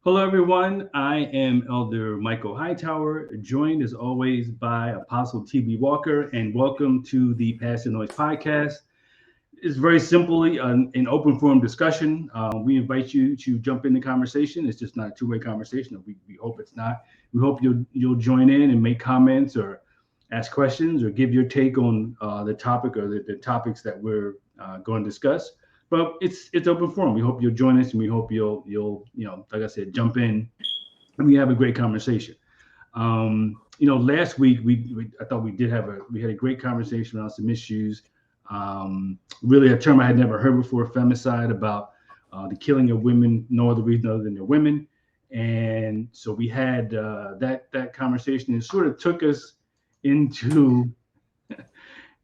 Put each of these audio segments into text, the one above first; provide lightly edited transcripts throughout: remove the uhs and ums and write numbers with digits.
Hello, everyone. I am Elder Michael Hightower, joined as always by Apostle T.B. Walker, and welcome to the Pass the Noise podcast. It's very simply an open forum discussion. We invite you to jump in the conversation. It's just not a two-way conversation. We hope it's not. We hope you'll join in and make comments or ask questions or give your take on the topic or the topics that we're going to discuss. But it's open forum. We hope you'll join us, and we hope you'll like I said, jump in and we have a great conversation. Last week I thought we had a great conversation around some issues. Really a term I had never heard before, femicide, about the killing of women, no other reason other than they're women. And so we had that conversation, and sort of took us into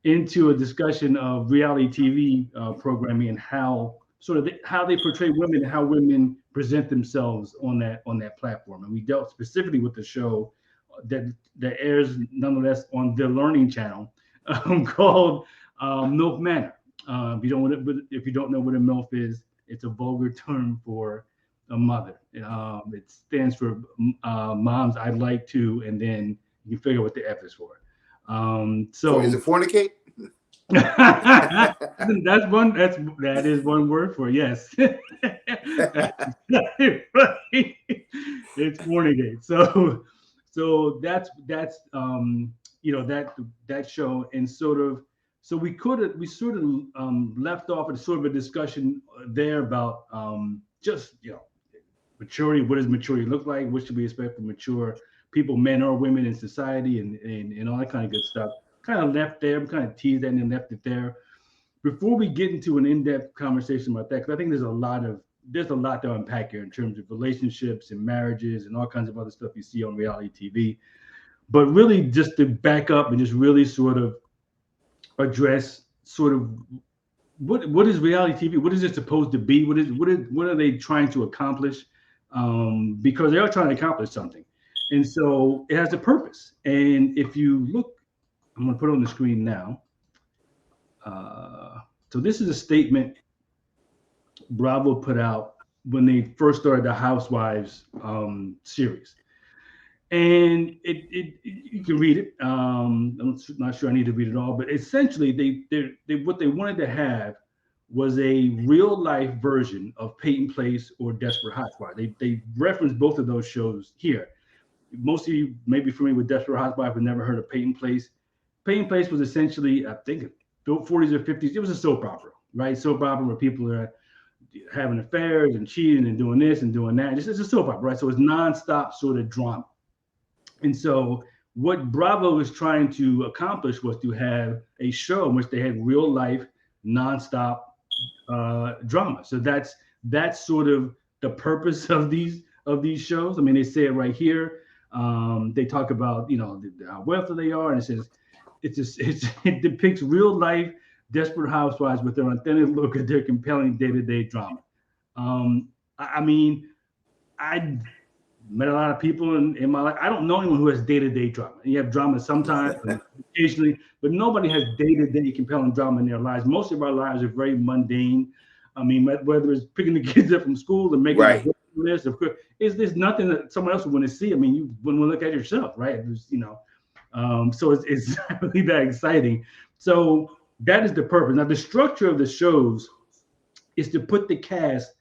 into a discussion of reality TV programming and how they portray women and how women present themselves on that platform. And we dealt specifically with the show that airs nonetheless on the Learning Channel called MILF Manor. If you don't know what a MILF is, it's a vulgar term for a mother. It stands for moms I'd like to, and then you can figure out what the F is for. So is it fornicate? That is one word for it, yes. That's exactly right. It's fornicate. So that's that show, and we sort of left off at sort of a discussion there about just maturity. What does maturity look like? What should we expect from mature people, men or women, in society, and all that kind of good stuff. Kind of left there. We kind of teased that and then left it there. Before we get into an in-depth conversation about that, because I think there's a lot to unpack here in terms of relationships and marriages and all kinds of other stuff you see on reality TV. But really, just to back up and just really sort of address sort of what is reality TV? What is it supposed to be? What are they trying to accomplish? Because they are trying to accomplish something. And so it has a purpose. And if you look, I'm going to put it on the screen now. So this is a statement Bravo put out when they first started the Housewives series. And you can read it. I'm not sure I need to read it all, but essentially they what they wanted to have was a real life version of Peyton Place or Desperate Housewives. They reference both of those shows here. Most of you may be familiar with Desperate Housewives, but never heard of Peyton Place. Peyton Place was essentially, I think, 40s or 50s. It was a soap opera, right? Soap opera where people are having affairs and cheating and doing this and doing that. It's a soap opera, right? So it's nonstop sort of drama. And so what Bravo was trying to accomplish was to have a show in which they had real life, nonstop drama. So that's sort of the purpose of these shows. I mean, they say it right here. They talk about how wealthy they are, and it says it depicts real life desperate housewives with their authentic look at their compelling day-to-day drama. I mean, I met a lot of people in my life. I don't know anyone who has day-to-day drama. You have drama sometimes, occasionally, but nobody has day-to-day compelling drama in their lives. Most of our lives are very mundane. I mean, whether it's picking the kids up from school and making right. a list, of course, there's nothing that someone else would want to see. I mean, you wouldn't want to look at yourself, right? So it's not really that exciting. So that is the purpose. Now, the structure of the shows is to put the cast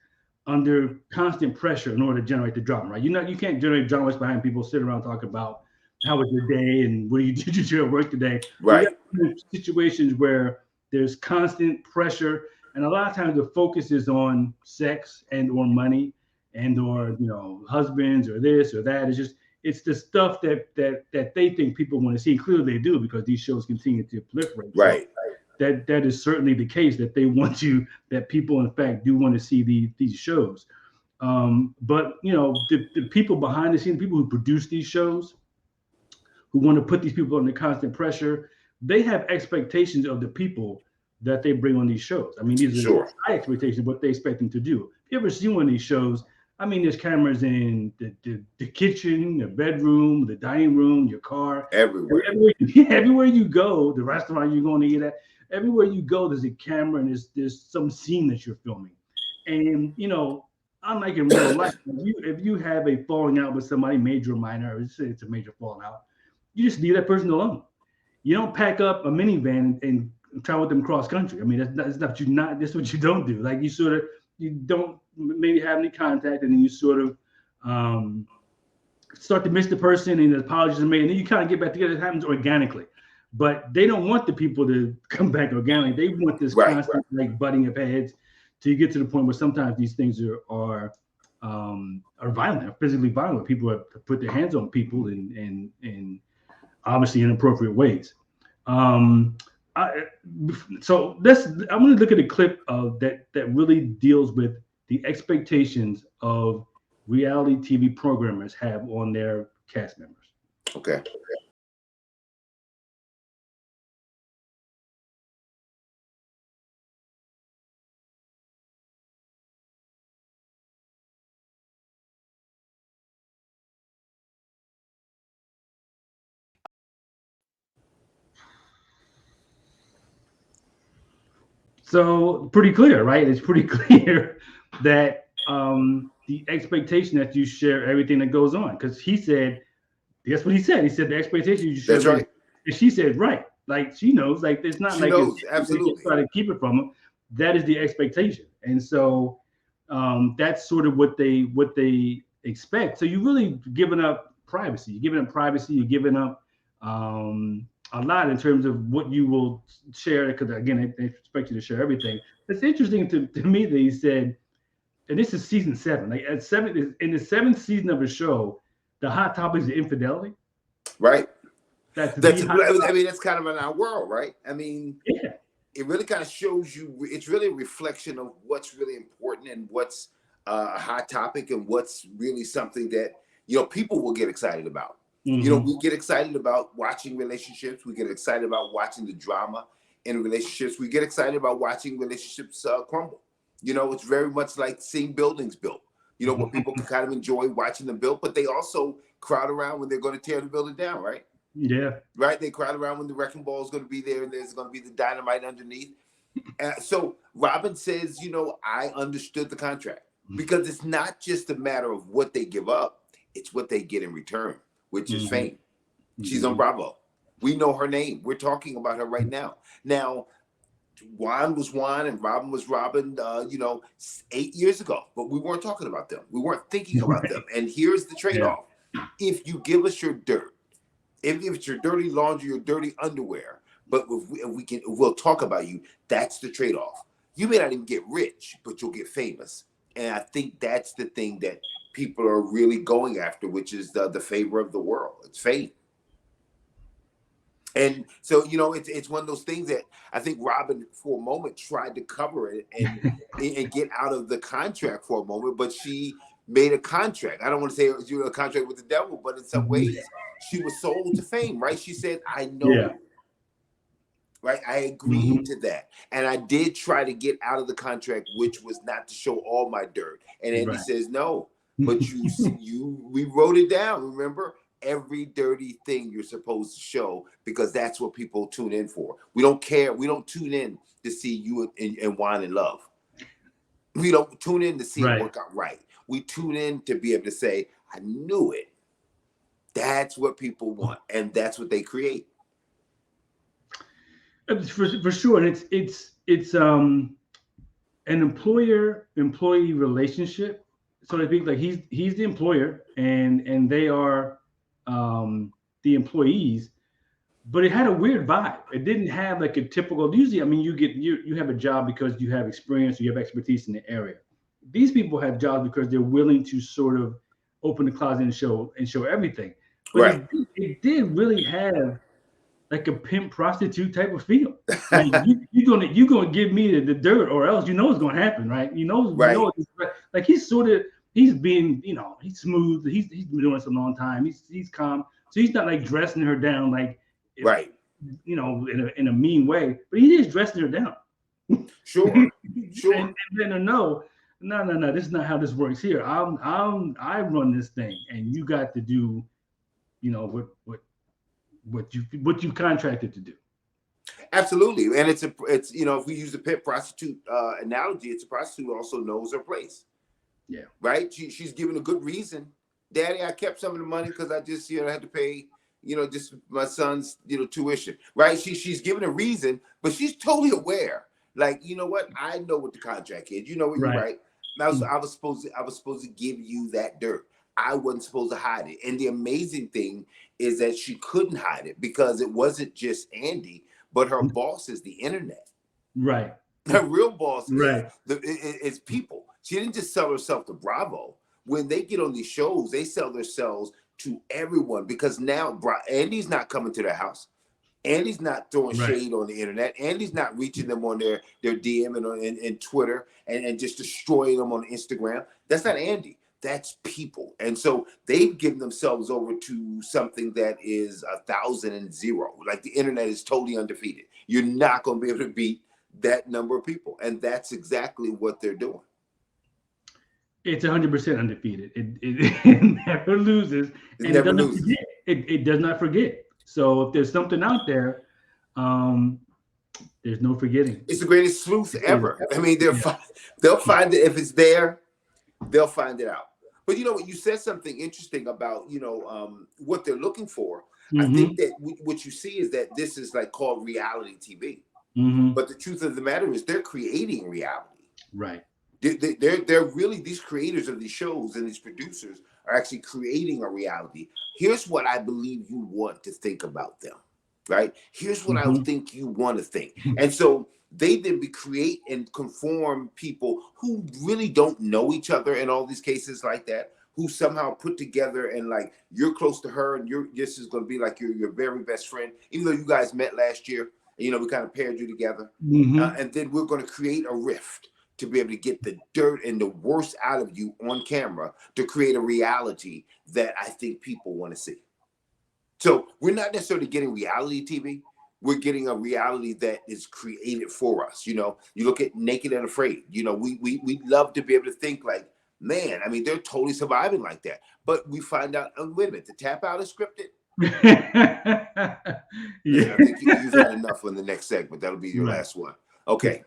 under constant pressure in order to generate the drama, right? You can't generate drama behind people sitting around talking about how was your day and what did you do at work today. Right. Situations where there's constant pressure, and a lot of times the focus is on sex and or money and or husbands or this or that. It's the stuff that they think people want to see. Clearly they do, because these shows continue to proliferate. Right. So that is certainly the case, that that people in fact do want to see these shows. But the people behind the scenes, people who produce these shows, who want to put these people under constant pressure, they have expectations of the people that they bring on these shows. I mean, these are high expectations of what they expect them to do. If you ever see one of these shows, I mean, there's cameras in the kitchen, the bedroom, the dining room, your car. Everywhere. Everywhere you go, the restaurant you're going to eat at, everywhere you go, there's a camera and there's some scene that you're filming. And, unlike in real life, if you have a falling out with somebody, major or minor, it's a major falling out, you just leave that person alone. You don't pack up a minivan and travel with them cross country. I mean, that's what you don't do. Like you don't maybe have any contact, and then you sort of um, start to miss the person, and the apologies are made, and then you kind of get back together. It happens organically, but they don't want the people to come back organically. They want this constant like butting of heads till you get to the point where sometimes these things are violent, are physically violent. People have put their hands on people and obviously inappropriate ways. Um, I, so I'm going to look at a clip of that really deals with the expectations of reality TV programmers have on their cast members. Okay. So pretty clear, right? It's pretty clear that the expectation that you share everything that goes on, because he said, guess what he said? He said the expectation you share. That's right. And she said, right. Like she knows, like it's not she like knows, it's, absolutely. They try to keep it from him. That is the expectation, and so that's sort of what they expect. So you really giving up privacy. You're giving up privacy. You're giving up a lot in terms of what you will share. Because again, they expect you to share everything. It's interesting to me that he said, and this is season 7. Like in the 7th season of the show, the hot topic is infidelity. Right. That's I mean, that's kind of in our world, right? I mean, yeah. It really kind of shows you, it's really a reflection of what's really important and what's a hot topic and what's really something that, people will get excited about. Mm-hmm. We get excited about watching relationships. We get excited about watching the drama in relationships. We get excited about watching relationships crumble. It's very much like seeing buildings built, where people can kind of enjoy watching them built, but they also crowd around when they're going to tear the building down, right? Yeah. Right. They crowd around when the wrecking ball is going to be there and there's going to be the dynamite underneath. So Robin says, I understood the contract because it's not just a matter of what they give up. It's what they get in return, which is fame. She's on Bravo. We know her name. We're talking about her right now. Now, Juan was Juan and Robin was Robin, 8 years ago, but we weren't talking about them. We weren't thinking about them. And here's the trade-off. Yeah. If you give us your dirt, if it's your dirty laundry or dirty underwear, but we'll talk about you. That's the trade-off. You may not even get rich, but you'll get famous. And I think that's the thing that people are really going after, which is the favor of the world. It's fame. And so, it's one of those things that I think Robin, for a moment, tried to cover it and get out of the contract for a moment, but she made a contract. I don't want to say it was a contract with the devil, but in some ways, she was sold to fame, right? She said, I know. Yeah. Right? I agreed to that. And I did try to get out of the contract, which was not to show all my dirt. And Andy says, no, but we wrote it down. Remember, every dirty thing you're supposed to show, because that's what people tune in for. We don't care. We don't tune in to see you and Juan in love. We don't tune in to see it work out right. We tune in to be able to say, I knew it. That's what people want, and that's what they create. For sure, and it's an employer-employee relationship, so to speak. Like he's the employer, and they are the employees. But it had a weird vibe. It didn't have like a typical. Usually, I mean, you have a job because you have experience, or you have expertise in the area. These people have jobs because they're willing to sort of open the closet and show everything. But it did really have like a pimp prostitute type of feel. Like you're gonna give me the dirt, or else it's gonna happen, right? Like he's being, he's smooth. He's been doing this a long time. He's calm, so he's not like dressing her down like in a mean way, but he is dressing her down. Sure. And then no, this is not how this works here. I run this thing, and you got to do, what you contracted to do. Absolutely. And it's if we use the pimp prostitute analogy, it's a prostitute who also knows her place. Yeah. Right? She's given a good reason. Daddy, I kept some of the money because I just, had to pay, just my son's, tuition. Right? She's given a reason, but she's totally aware. Like, you know what? I know what the contract is. You know what? You're Right. right. I was supposed to give you that dirt. I wasn't supposed to hide it. And the amazing thing is that she couldn't hide it because it wasn't just Andy, but her boss is the internet. Right. Her real boss Right. is people. She didn't just sell herself to Bravo. When they get on these shows, they sell themselves to everyone because now Andy's not coming to their house. Andy's not throwing Right. shade on the internet. Andy's not reaching them on their DM and Twitter and just destroying them on Instagram. That's not Andy. That's people. And so they've given themselves over to something that is 1,000 Like the internet is totally undefeated. You're not going to be able to beat that number of people. And that's exactly what they're doing. It's 100% undefeated. It never loses. It and never it doesn't loses. forget. It does not forget. So if there's something out there, there's no forgetting. It's the greatest sleuth ever. I mean, they'll find it if it's there. They'll find it out. But you know what? You said something interesting about what they're looking for. I think that what you see is that this is like called reality TV. But the truth of the matter is they're creating reality. Right. They're really, these creators of these shows and these producers are actually creating a reality. Here's what I believe you want to think about them, right? Here's what I think you want to think. And so they then create and conform people who really don't know each other in all these cases like that, who somehow put together and like, you're close to her and this is going to be like your very best friend, even though you guys met last year, we kind of paired you together. And then we're going to create a rift to be able to get the dirt and the worst out of you on camera to create a reality that I think people want to see. So we're not necessarily getting reality TV. We're getting a reality that is created for us. You look at Naked and Afraid. We love to be able to think like, man, I mean, they're totally surviving like that. But we find out, oh, wait a minute, the tap out is scripted. Yeah. I think you've had enough on the next segment. That'll be your last one. Okay.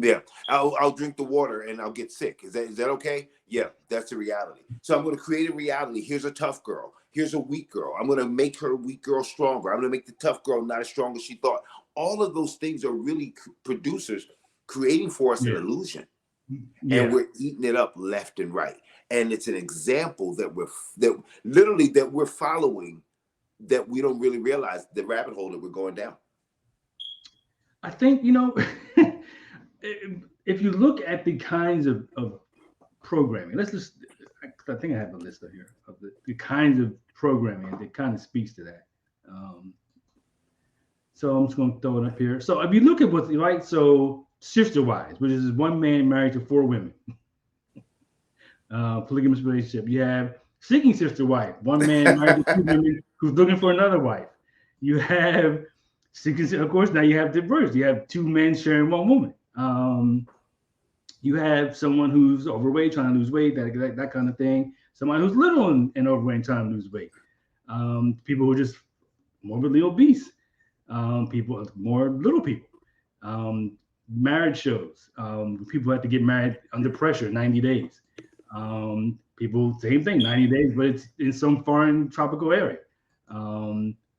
Yeah, I'll drink the water and I'll get sick. Is that okay? Yeah, that's the reality. So I'm going to create a reality. Here's a tough girl. Here's a weak girl. I'm going to make her weak girl stronger. I'm going to make the tough girl not as strong as she thought. All of those things are really producers creating for us an illusion, and we're eating it up left and right. And it's an example that we're following, that we don't really realize the rabbit hole that we're going down. I think if you look at the kinds of programming, I think I have a list of here of the kinds of programming that kind of speaks to that. So I'm just going to throw it up here. So if you look at what's right, so Sister Wives, which is one man married to 4 women, polygamous relationship. You have Seeking Sister Wife, one man married to 2 women who's looking for another wife. You have of course, now you have the reverse. You have 2 men sharing 1 woman. You have someone who's overweight trying to lose weight, that kind of thing. Someone who's little and overweight trying to lose weight. People who are just morbidly obese. More little people. Marriage shows. People who have to get married under pressure, 90 days. People, same thing, 90 days, but it's in some foreign tropical area.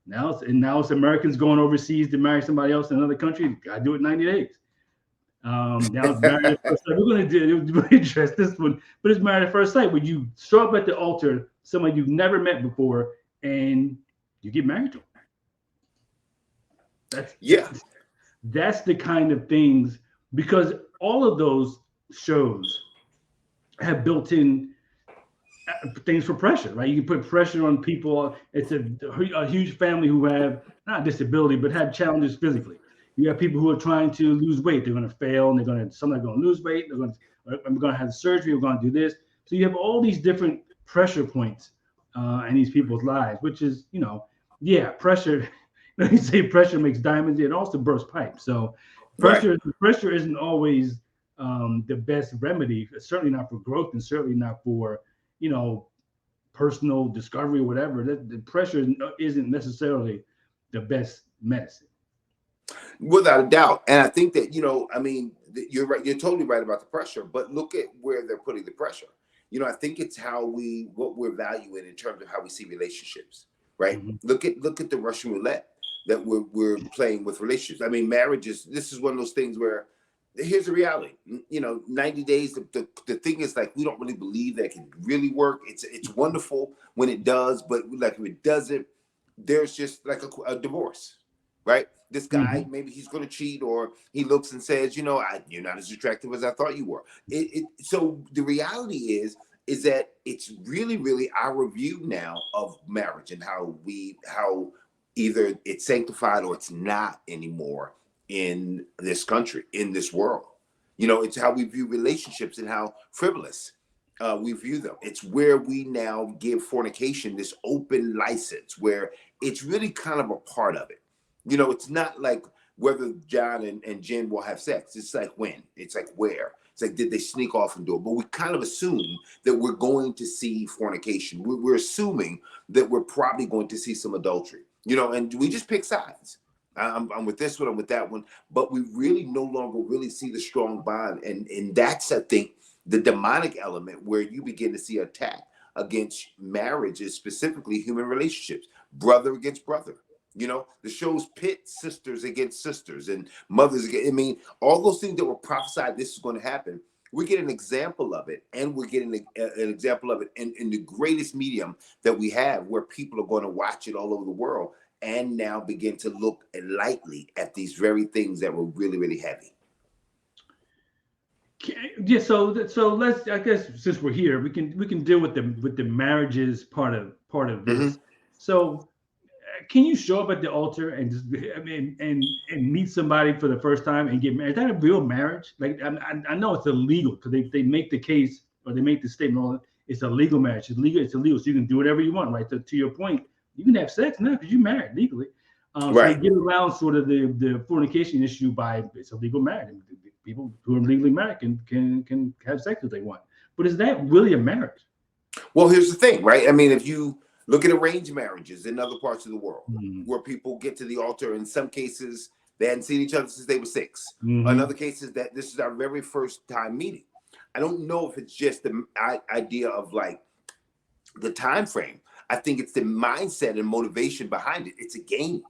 Now it's Americans going overseas to marry somebody else in another country. Gotta do it 90 days. Now it's married at first sight. We're gonna address this one, but it's married at first sight, where you show up at the altar, somebody you've never met before, and you get married to them. That's the kind of things, because all of those shows have built-in things for pressure, right? You can put pressure on people. It's a huge family who have not disability, but have challenges physically. You have people who are trying to lose weight. They're going to fail, and some are going to lose weight. I'm going to have surgery. We're going to do this. So you have all these different pressure points in these people's lives, which is, pressure. You say pressure makes diamonds. It also bursts pipes. So pressure isn't always the best remedy. It's certainly not for growth, and certainly not for personal discovery or whatever. The pressure isn't necessarily the best medicine. Without a doubt. And I think that, you're right. You're totally right about the pressure, but look at where they're putting the pressure. I think it's what we're valuing in terms of how we see relationships, right? Mhm. Look at the Russian roulette that we're playing with relationships. I mean, marriages. This is one of those things where here's the reality. 90 days. The thing is, like, we don't really believe that it can really work. It's wonderful when it does, but like if it doesn't, there's just like a divorce, right? This guy, Mhm. maybe he's going to cheat, or he looks and says, you're not as attractive as I thought you were. So the reality is that it's really, really our view now of marriage and how either it's sanctified or it's not anymore in this country, in this world. It's how we view relationships and how frivolous we view them. It's where we now give fornication this open license, where it's really kind of a part of it. It's not like whether John and Jen will have sex. It's like when. It's like where. It's like, did they sneak off and do it? But we kind of assume that we're going to see fornication. We're assuming that we're probably going to see some adultery. And we just pick sides. I'm with this one, I'm with that one, but we really no longer really see the strong bond, and that's, I think, the demonic element where you begin to see attack against marriages, specifically human relationships, brother against brother. The shows pit sisters against sisters and mothers against, I mean, all those things that were prophesied this is going to happen. We get an example of it, and we're getting an example of it in the greatest medium that we have, where people are going to watch it all over the world and now begin to look lightly at these very things that were really, really heavy. Yeah, so let's, I guess, since we're here, we can deal with the marriages part of Mm-hmm. this. So can you show up at the altar and just, I mean, and meet somebody for the first time and get married? Is that a real marriage? Like, I know it's illegal because they make the case, or they make the statement, oh, it's a legal marriage. It's legal. It's illegal. So you can do whatever you want, right? To your point, you can have sex now because you're married legally. So they Right. get around sort of the fornication issue by it's a legal marriage. People who are legally married can have sex if they want. But is that really a marriage? Well, here's the thing, right? I mean, if you look at arranged marriages in other parts of the world, Mm-hmm. where people get to the altar, in some cases they hadn't seen each other since they were 6. In Mm-hmm. other cases, that this is our very first time meeting. I don't know if it's just the idea of like the time frame. I think it's the mindset and motivation behind it. It's a game.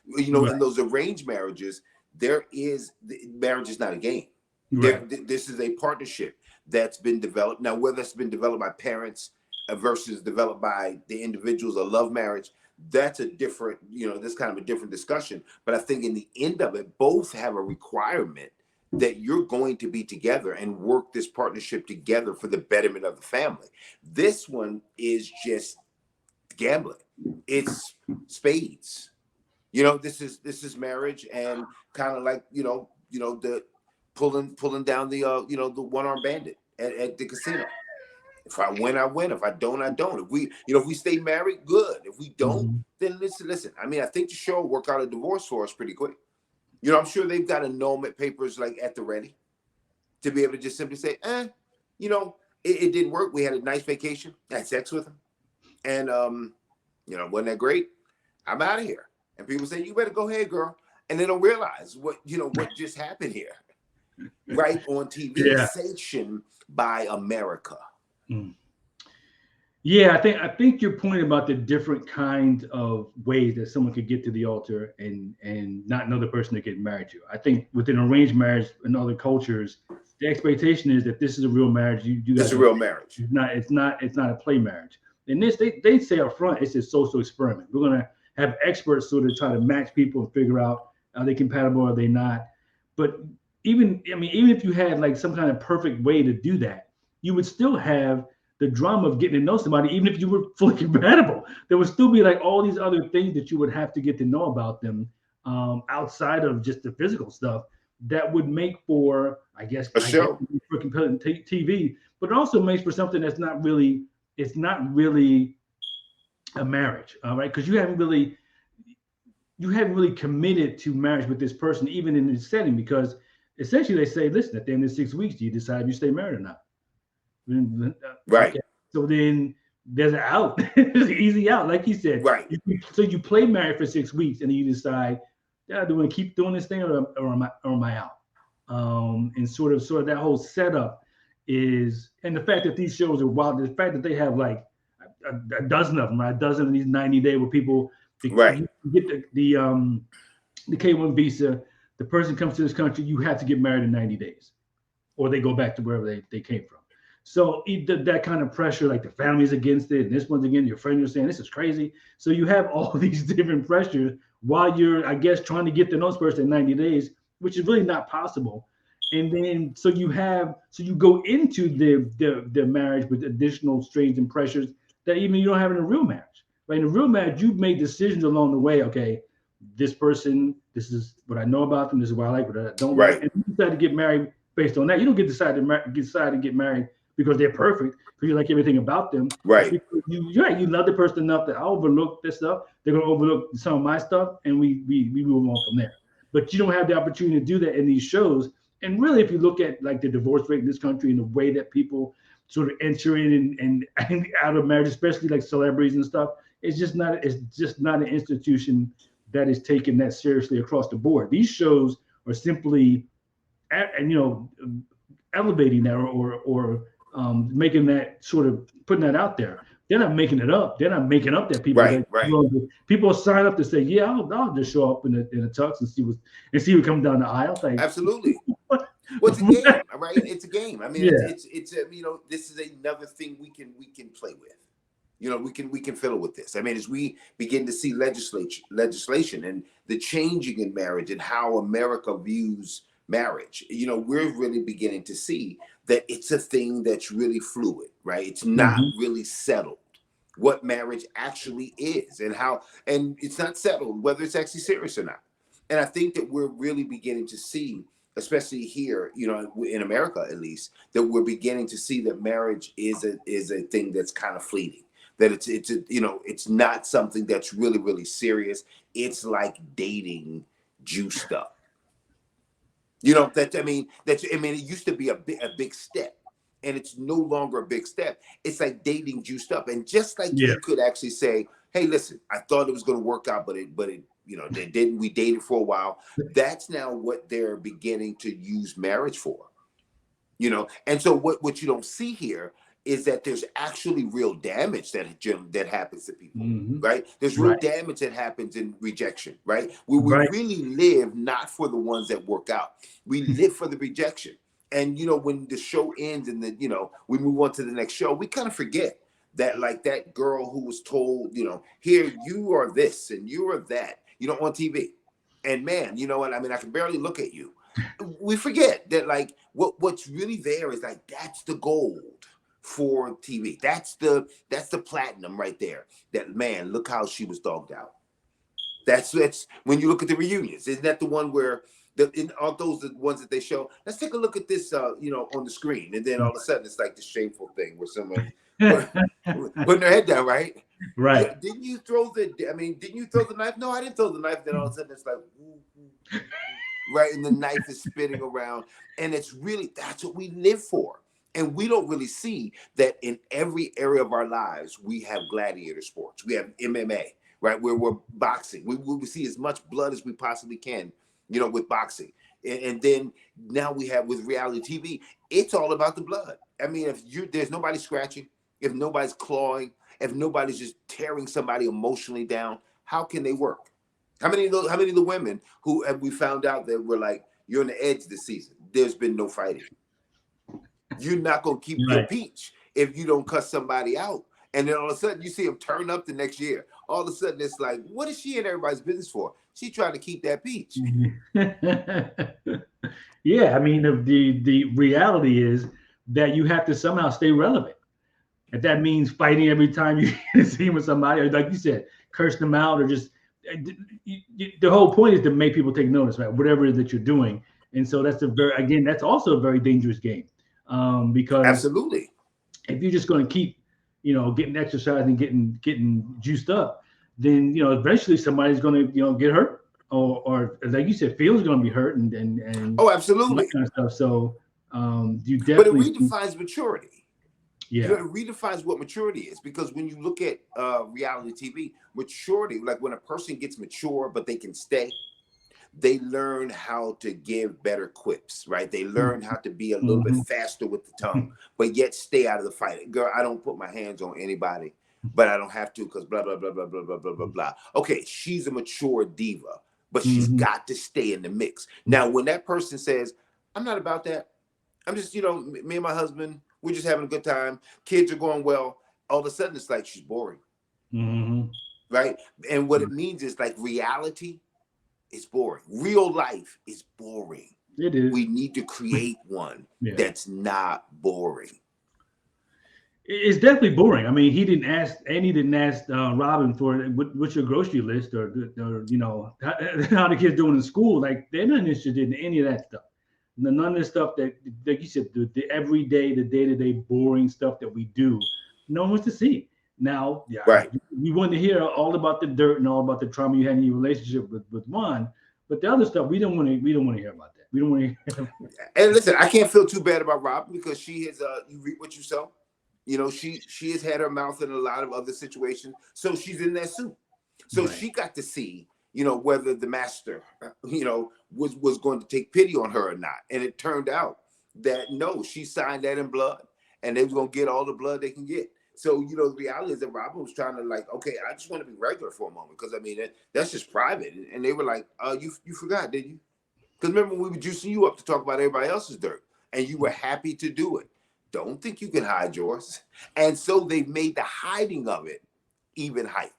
Right. In those arranged marriages, marriage is not a game. Right. This is a partnership that's been developed. Now, whether it's been developed by parents versus developed by the individuals, a love marriage, that's a different, this kind of a different discussion. But I think in the end of it, both have a requirement that you're going to be together and work this partnership together for the betterment of the family. This one is just gambling. It's spades. This is marriage, and kind of like the pulling down the the one-armed bandit at the casino. If I win, I win. If I don't, I don't. If we stay married, good. If we don't, Mm-hmm. then listen. I mean, I think the show will work out a divorce for us pretty quick. I'm sure they've got annulment papers like at the ready to be able to just simply say, it didn't work. We had a nice vacation. I had sex with him, and wasn't that great? I'm out of here. And people say, you better go ahead, girl. And they don't realize what just happened here, right on TV, Yeah. sanctioned by America. Mm. Yeah, I think your point about the different kinds of ways that someone could get to the altar and not know the person they're getting married to. I think within arranged marriage in other cultures, the expectation is that this is a real marriage. You This guys is a are, real marriage. it's not a play marriage. And this they say up front, it's a social experiment. We're gonna have experts sort of try to match people and figure out are they compatible or are they not. But even if you had like some kind of perfect way to do that, you would still have the drama of getting to know somebody, even if you were fully compatible. There would still be like all these other things that you would have to get to know about them, outside of just the physical stuff that would make for, A I guess, show. for compelling TV, but it also makes for something that's not really, it's not really a marriage, all right? Because you haven't really committed to marriage with this person, even in this setting, because essentially they say, listen, at the end of 6 weeks, do you decide if you stay married or not? Right. Okay, so then there's an out. There's an easy out, like you said. Right. So you play married for 6 weeks, and then you decide, yeah, do I want to keep doing this thing, or am I out? And sort of that whole setup. is, and the fact that these shows are wild, the fact that they have like a dozen of them, right? A dozen of these 90-day where people Right. you get the K-1 visa, the person comes to this country, you have to get married in 90 days, or they go back to wherever they came from. So that kind of pressure, like the family's against it, and this one's again, your friends are saying this is crazy. So you have all these different pressures while you're, I guess, trying to get to know this person in 90 days, which is really not possible. And then so you go into the marriage with additional strains and pressures that even you don't have in a real marriage. Right? In a real marriage, you've made decisions along the way. Okay, this person, this is what I know about them, this is what I like, what I don't like, Right. and you decide to get married based on that. You don't get decide to get married because they're perfect, because you like everything about them. It's Right. because you love the person enough that I overlook this stuff. They're gonna overlook some of my stuff, and we move on from there. But you don't have the opportunity to do that in these shows. And really, if you look at like the divorce rate in this country and the way that people sort of enter in and out of marriage, especially like celebrities and stuff, it's just not an institution that is taken that seriously across the board. These shows are simply, and elevating that or making that sort of putting that out there. They're not making it up. They're not making up that Right. Right. people sign up to say, yeah, I'll just show up in a tux and see what comes down the aisle. Like, Absolutely. what? Well, it's a game, right? It's a game. I mean, Yeah. it's this is another thing we can play with. We can fiddle with this. I mean, as we begin to see legislation and the changing in marriage and how America views marriage, we're really beginning to see that it's a thing that's really fluid, right? It's not Hmm. really settled what marriage actually is and it's not settled whether it's actually serious or not. And I think that we're really beginning to see, especially here, in America at least, that we're beginning to see that marriage is a thing that's kind of fleeting. That it's not something that's really really serious. It's like dating juiced up. It used to be a big step, and it's no longer a big step. It's like dating juiced up, and just like Yeah. you could actually say, "Hey, listen, I thought it was going to work out, but it they didn't. We dated for a while." That's now what they're beginning to use marriage for. And so what you don't see here is that there's actually real damage that happens to people, Hmm. right? There's real Right. damage that happens in rejection, right? Where we Right. really live not for the ones that work out, we live for the rejection. And when the show ends and we move on to the next show, we kind of forget that, like, that girl who was told, here, you are this and you are that, on TV, and man, you know what I mean, I can barely look at you. We forget that, like, what's really there is, like, that's the gold for TV. That's the platinum right there. That, man, look how she was dogged out. That's when you look at the reunions. Isn't that the one where all those the ones that they show? Let's take a look at this, on the screen, and then all of a sudden it's like the shameful thing where someone putting their head down, right? Right. Didn't you throw the? I mean, didn't you throw the knife? No, I didn't throw the knife. Then all of a sudden it's like, ooh, ooh, ooh, right, and the knife is spinning around, and that's what we live for. And we don't really see that in every area of our lives. We have gladiator sports. We have MMA, right? Where we're boxing. We see as much blood as we possibly can, with boxing. And then now we have with reality TV, it's all about the blood. I mean, there's nobody scratching, if nobody's clawing, if nobody's just tearing somebody emotionally down, how can they work? How many of the women who have we found out that were like, you're on the edge this season? There's been no fighting. You're not gonna keep your Right. peach if you don't cuss somebody out. And then all of a sudden you see them turn up the next year. All of a sudden it's like, what is she in everybody's business for? She trying to keep that peach. Yeah, I mean the reality is that you have to somehow stay relevant. If that means fighting every time you see with somebody, or like you said, curse them out, or just the whole point is to make people take notice, right? Whatever it is that you're doing, and so that's also a very dangerous game, because Absolutely. if you're just going to keep, getting exercise and getting juiced up, then eventually somebody's going to get hurt, or like you said, feelings going to be hurt, and Oh, all that absolutely. kind of stuff. So you But it definitely, redefines maturity. yeah, It redefines what maturity is, because when you look at reality TV, maturity, like when a person gets mature but they can stay, they learn how to give better quips, right? They learn how to be a little bit faster with the tongue, but yet stay out of the fight. Girl, I don't put my hands on anybody, but I don't have to because blah, blah, blah, blah, blah, blah, blah, blah, blah. Okay, she's a mature diva, but she's got to stay in the mix. Now, when that person says, I'm not about that. I'm just, me and my husband, we're just having a good time. Kids are going well. All of a sudden, it's like she's boring. Right? And what it means is like reality is boring. Real life is boring. It is. We need to create one that's not boring. It's definitely boring. I mean, Andy didn't ask Robin for what's your grocery list or how the kids doing in school. Like, they're not interested in any of that stuff. None of the stuff that, like you said, the everyday, the day-to-day boring stuff that we do, no one wants to see. Now, right. We want to hear all about the dirt and all about the trauma you had in your relationship with Juan, but the other stuff we don't want to hear about that. We don't want to hear. And listen, I can't feel too bad about Robin because she has you reap what you sow. She has had her mouth in a lot of other situations, so she's in that suit. So she got to see, whether the master, was going to take pity on her or not. And it turned out that no, she signed that in blood, and they was gonna get all the blood they can get. So, the reality is that Robin was trying to okay, I just want to be regular for a moment because I mean that's just private. And they were like, you forgot, didn't you? Because remember when we were juicing you up to talk about everybody else's dirt, and you were happy to do it. Don't think you can hide yours. And so they made the hiding of it even hype.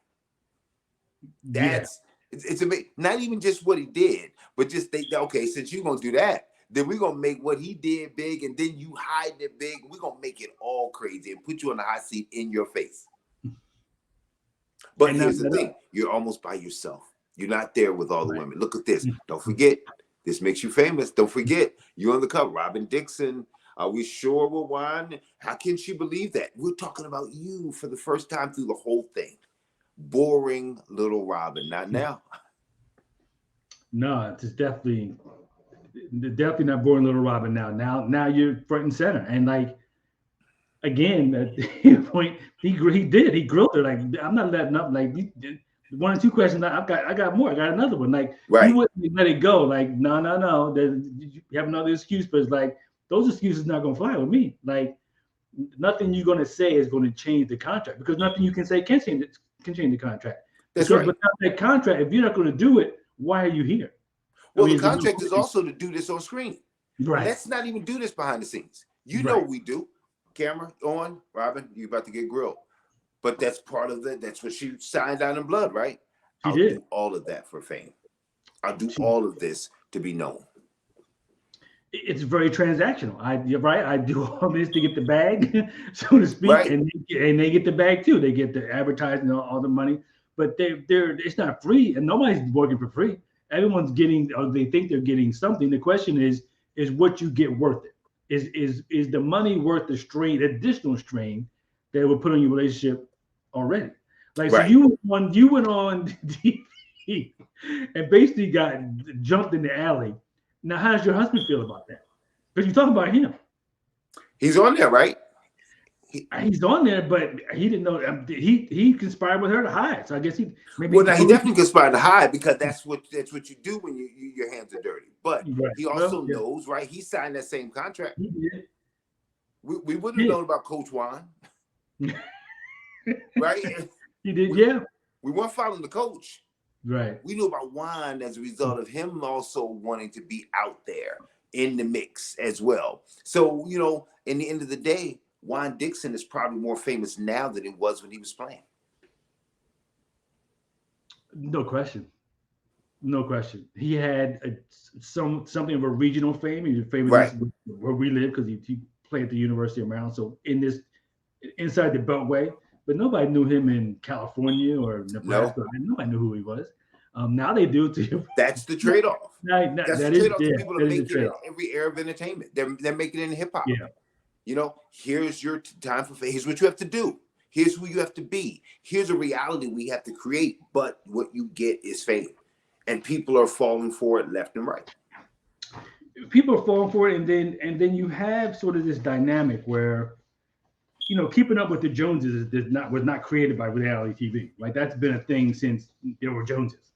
That's it's amazing. Not even just what he did, but just okay, since you're gonna do that, then we're gonna make what he did big, and then you hide it big. We're gonna make it all crazy and put you on the hot seat in your face. But here's the thing: you're almost by yourself. You're not there with all the women. Look at this. Don't forget, this makes you famous. Don't forget, you're on the cover. Robin Dixon. Are we sure we're one? How can she believe that? We're talking about you for the first time through the whole thing. Boring little Robin. Not now. No, it's definitely not boring little Robin now. Now you're front and center. And again, at the point he did. He grilled her. Like, I'm not letting up. Like, one or two questions. I got more. I got another one. Like, he wouldn't let it go. Like, no. You have another excuse, but it's like, those excuses not gonna fly with me. Like, nothing you're gonna say is gonna change the contract because nothing you can say can change the contract. That's because without that contract, if you're not gonna do it, why are you here? Well, the contract is also to do this on screen. Right. Let's not even do this behind the scenes. Know we do. Camera on, Robin, you about to get grilled. But that's part of that's what she signed down in blood, right? I'll do all of that for fame. I'll do all of this to be known. It's very transactional. You're right. I do all this to get the bag, so to speak, and they get the bag too. They get the advertising, all the money, but it's not free, and nobody's working for free. Everyone's getting, or they think they're getting something. The question is what you get worth it? Is the money worth the additional strain that it would put on your relationship already? Like, so you went on TV and basically got jumped in the alley. Now, how does your husband feel about that? Because you talk about him. He's on there, right? He's on there, but he didn't know. He conspired with her to hide. So I guess he definitely conspired to hide because that's what you do when your hands are dirty. But he also knows, right? He signed that same contract. He did. We wouldn't have known about Coach Juan, right? He did, We weren't following the coach. Right. We knew about Juan as a result of him also wanting to be out there in the mix as well. So, in the end of the day, Juan Dixon is probably more famous now than he was when he was playing. No question. He had something of a regional fame. He was famous where we live because he played at the University of Maryland. So inside the Beltway, but nobody knew him in California or Nebraska. No. Nobody knew who he was. Now they do too. That's the trade-off. That's the trade-off. People are making it in every area of entertainment. They're making it in hip hop. Yeah. Here's your time for fame. Here's what you have to do. Here's who you have to be. Here's a reality we have to create. But what you get is fame, and people are falling for it left and right. People are falling for it, and then you have sort of this dynamic where, keeping up with the Joneses was not created by reality TV. Like, that's been a thing since there were Joneses.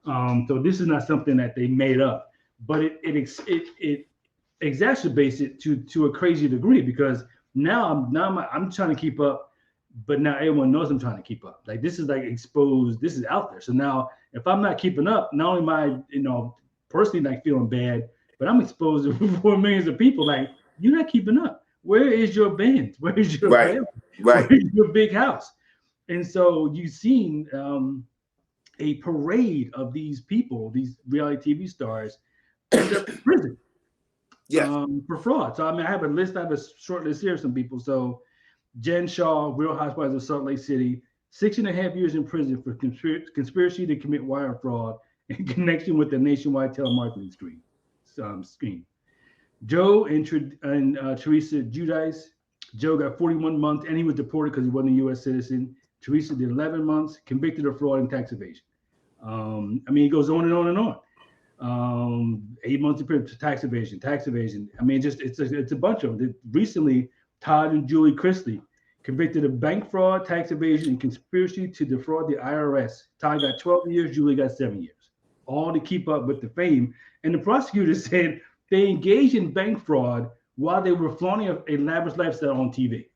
So this is not something that they made up, but it exacerbates it to a crazy degree because I'm trying to keep up, but now everyone knows I'm trying to keep up. Like this is like exposed. This is out there. So now if I'm not keeping up, not only am I personally like feeling bad, but I'm exposed for millions of people. Like you're not keeping up. Where is your band? Where is your Right, family? Where right. is your big house? And so you've seen a parade of these people, these reality TV stars, end up in prison Yes, for fraud. So I mean, I have a short list here of some people. So Jen Shaw, Real Housewives of Salt Lake City, 6.5 years in prison for conspiracy to commit wire fraud in connection with the nationwide telemarketing scheme. Joe and Teresa Giudice. Joe got 41 months and he was deported because he wasn't a U.S. citizen. Teresa did 11 months, convicted of fraud and tax evasion. I mean, it goes on and on and on. 8 months in prison, tax evasion, tax evasion. I mean, just it's a bunch of them. Recently, Todd and Julie Chrisley convicted of bank fraud, tax evasion, and conspiracy to defraud the IRS. Todd got 12 years, Julie got 7 years, all to keep up with the fame. And the prosecutor said they engaged in bank fraud while they were flaunting a lavish lifestyle on TV.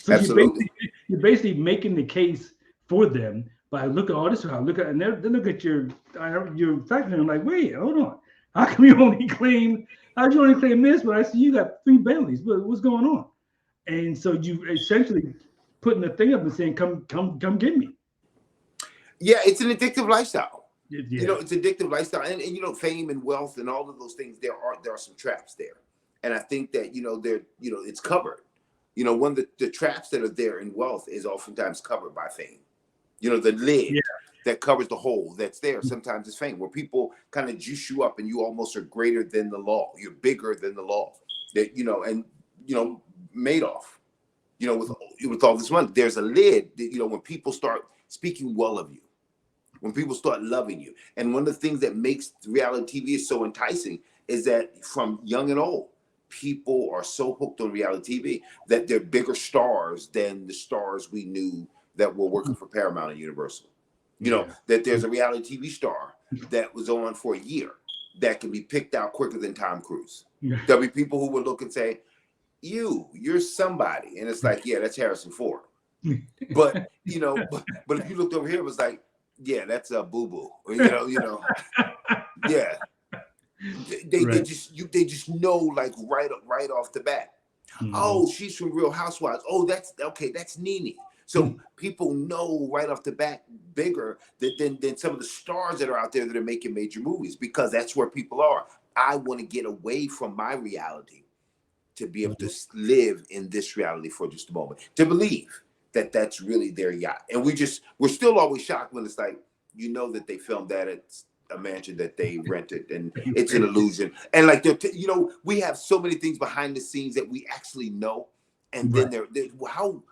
So absolutely. you're basically making the case for them by look at all this. Look at and they look at your fact and like, wait, hold on. How come you only claim? How do you only claim this? But I see you got three Bentleys. What's going on? And so you essentially putting the thing up and saying, come get me. Yeah, it's an addictive lifestyle. Yeah. It's addictive lifestyle, and fame and wealth and all of those things. There are some traps there, and I think that it's covered. One of the traps that are there in wealth is oftentimes covered by fame. The lid Yeah. that covers the hole that's there. Sometimes it's fame, where people kind of juice you up, and you almost are greater than the law. You're bigger than the law. Madoff. With all this money, there's a lid that, when people start speaking well of you, when people start loving you. And one of the things that makes reality TV so enticing is that from young and old, people are so hooked on reality TV that they're bigger stars than the stars we knew that were working for Paramount and Universal. That there's a reality TV star that was on for a year that can be picked out quicker than Tom Cruise. Yeah. There'll be people who will look and say, you're somebody. And it's like, yeah, that's Harrison Ford. But, but if you looked over here, it was like, yeah, that's a boo-boo. Yeah. They just know, like, right off the bat. Mm-hmm. Oh, she's from Real Housewives. Oh, that's Nene. So people know right off the bat bigger than some of the stars that are out there that are making major movies, because that's where people are. I want to get away from my reality to be able to live in this reality for just a moment, to believe that that's really their yacht. And we're still always shocked when it's like, that they filmed that at a mansion that they rented, and it's an illusion. And like, we have so many things behind the scenes that we actually know. And then how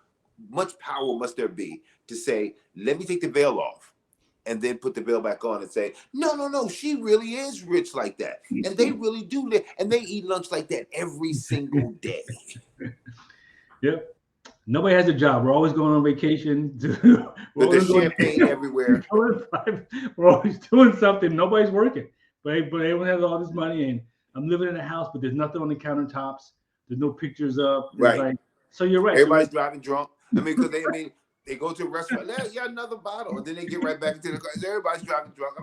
much power must there be to say, let me take the veil off and then put the veil back on and say, no, she really is rich like that. And they really do live, and they eat lunch like that every single day. Yep. Nobody has a job. We're always going on vacation. There's champagne everywhere. We're always doing something. Nobody's working. But everyone has all this money, and I'm living in a house, but there's nothing on the countertops. There's no pictures up. Right. So you're right. Everybody's driving drunk. Because they go to a restaurant, yeah, another bottle, and then they get right back into the car. Everybody's driving drunk.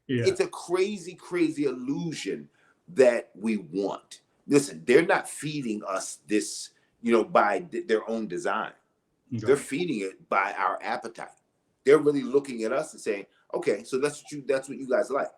It's a crazy, crazy illusion that we want. Listen, they're not feeding us this, by their own design. Okay. They're feeding it by our appetite. They're really looking at us and saying, okay, so that's what you guys like.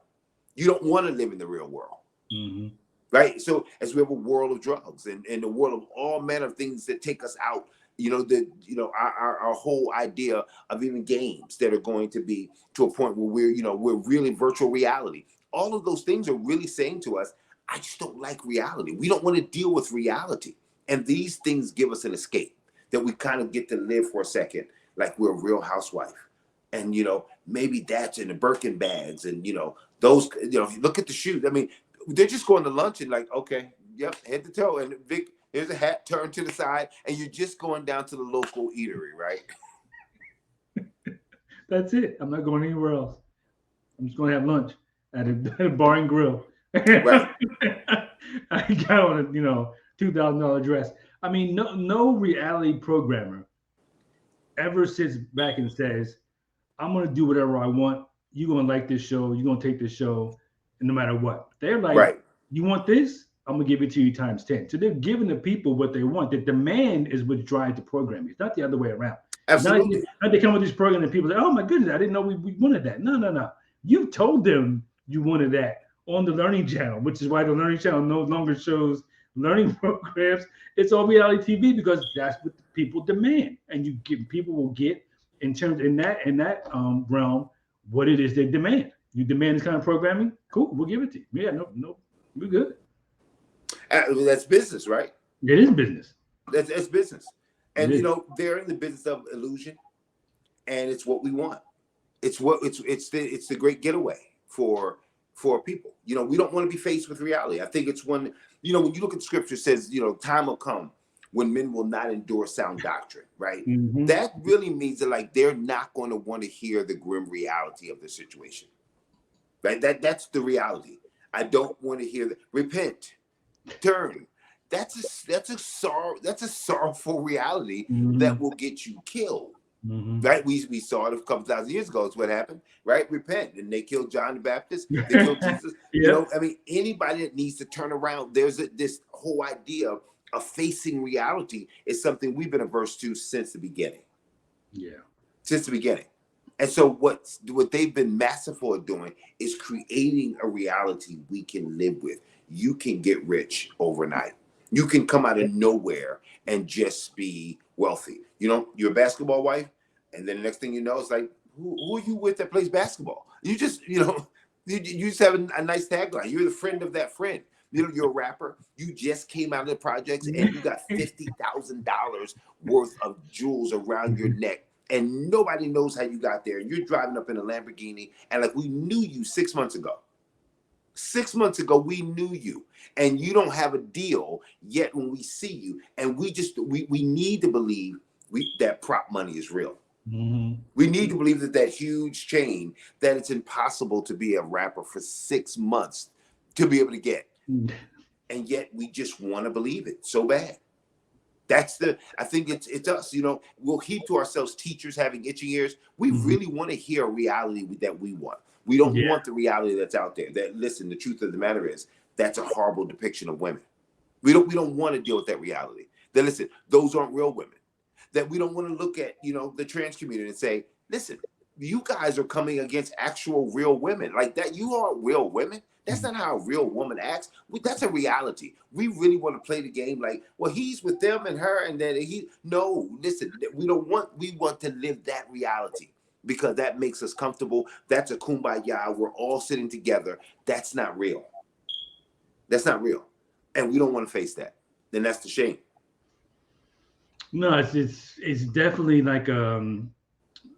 You don't want to live in the real world. Mm-hmm. Right? So as we have a world of drugs and the world of all manner of things that take us out, our whole idea of even games that are going to be to a point where we're really virtual reality. All of those things are really saying to us, I just don't like reality. We don't want to deal with reality. And these things give us an escape that we kind of get to live for a second, like we're a Real Housewife. And, maybe that's in the Birkin bags and, those, look at the shoes. They're just going to lunch and like, okay, yep, head to toe. And Vic, here's a hat turned to the side, and you're just going down to the local eatery, right? That's it. I'm not going anywhere else. I'm just going to have lunch at a bar and grill. Right. I got on a $2,000 dress. I mean, no reality programmer ever sits back and says, "I'm going to do whatever I want. You're going to like this show. You're going to take this show, no matter what." They're like, Right. "You want this? I'm going to give it to you times 10." So they're giving the people what they want. The demand is what drives the programming. It's not the other way around. Absolutely. Now they come with this program and people say, "Oh my goodness, I didn't know we wanted that." No. You told them you wanted that on the Learning Channel, which is why the Learning Channel no longer shows learning programs. It's on reality TV because that's what people demand, and people will get in that realm what it is they demand. You demand this kind of programming, cool, we'll give it to you. Yeah, no, we're good. That's business, right? It is business. That's business, and they're in the business of illusion, and it's what we want. It's the great getaway for people. We don't want to be faced with reality. I think it's when you look at scripture, it says, time will come when men will not endure sound doctrine, right? Mm-hmm. That really means that like they're not going to want to hear the grim reality of the situation, right? That's the reality. I don't want to hear that. Repent, turn. That's a sorrowful reality that will get you killed. Mm-hmm. Right, we saw it a couple thousand years ago. It's what happened, right? Repent, and they killed John the Baptist. They killed Jesus. Yeah. Anybody that needs to turn around, there's this whole idea of facing reality is something we've been averse to since the beginning. Yeah, since the beginning. And so what they've been masterful at doing is creating a reality we can live with. You can get rich overnight. You can come out of nowhere and just be wealthy. You're a basketball wife, and then the next thing you know, it's like, who are you with that plays basketball? You just, you just have a nice tagline. You're the friend of that friend. You're a rapper. You just came out of the projects, and you got $50,000 worth of jewels around your neck, and nobody knows how you got there. And you're driving up in a Lamborghini, and like we knew you 6 months ago. 6 months ago, we knew you, and you don't have a deal yet when we see you. And we need to believe that prop money is real. Mm-hmm. We need to believe that huge chain, that it's impossible to be a rapper for 6 months to be able to get. And yet we just want to believe it so bad. I think it's us, we'll heap to ourselves teachers having itching ears. We really want to hear a reality that we want. We don't want the reality that's out there. That, listen, the truth of the matter is that's a horrible depiction of women. We don't want to deal with that reality. That, listen, those aren't real women. That we don't want to look at, the trans community and say, listen, you guys are coming against actual real women. Like that, you aren't real women. That's not how a real woman acts. That's a reality. We really want to play the game like, well, he's with them and her, and then listen, we want to live that reality. Because that makes us comfortable. That's a kumbaya. We're all sitting together. That's not real. That's not real. And we don't want to face that. Then that's the shame. No, it's definitely like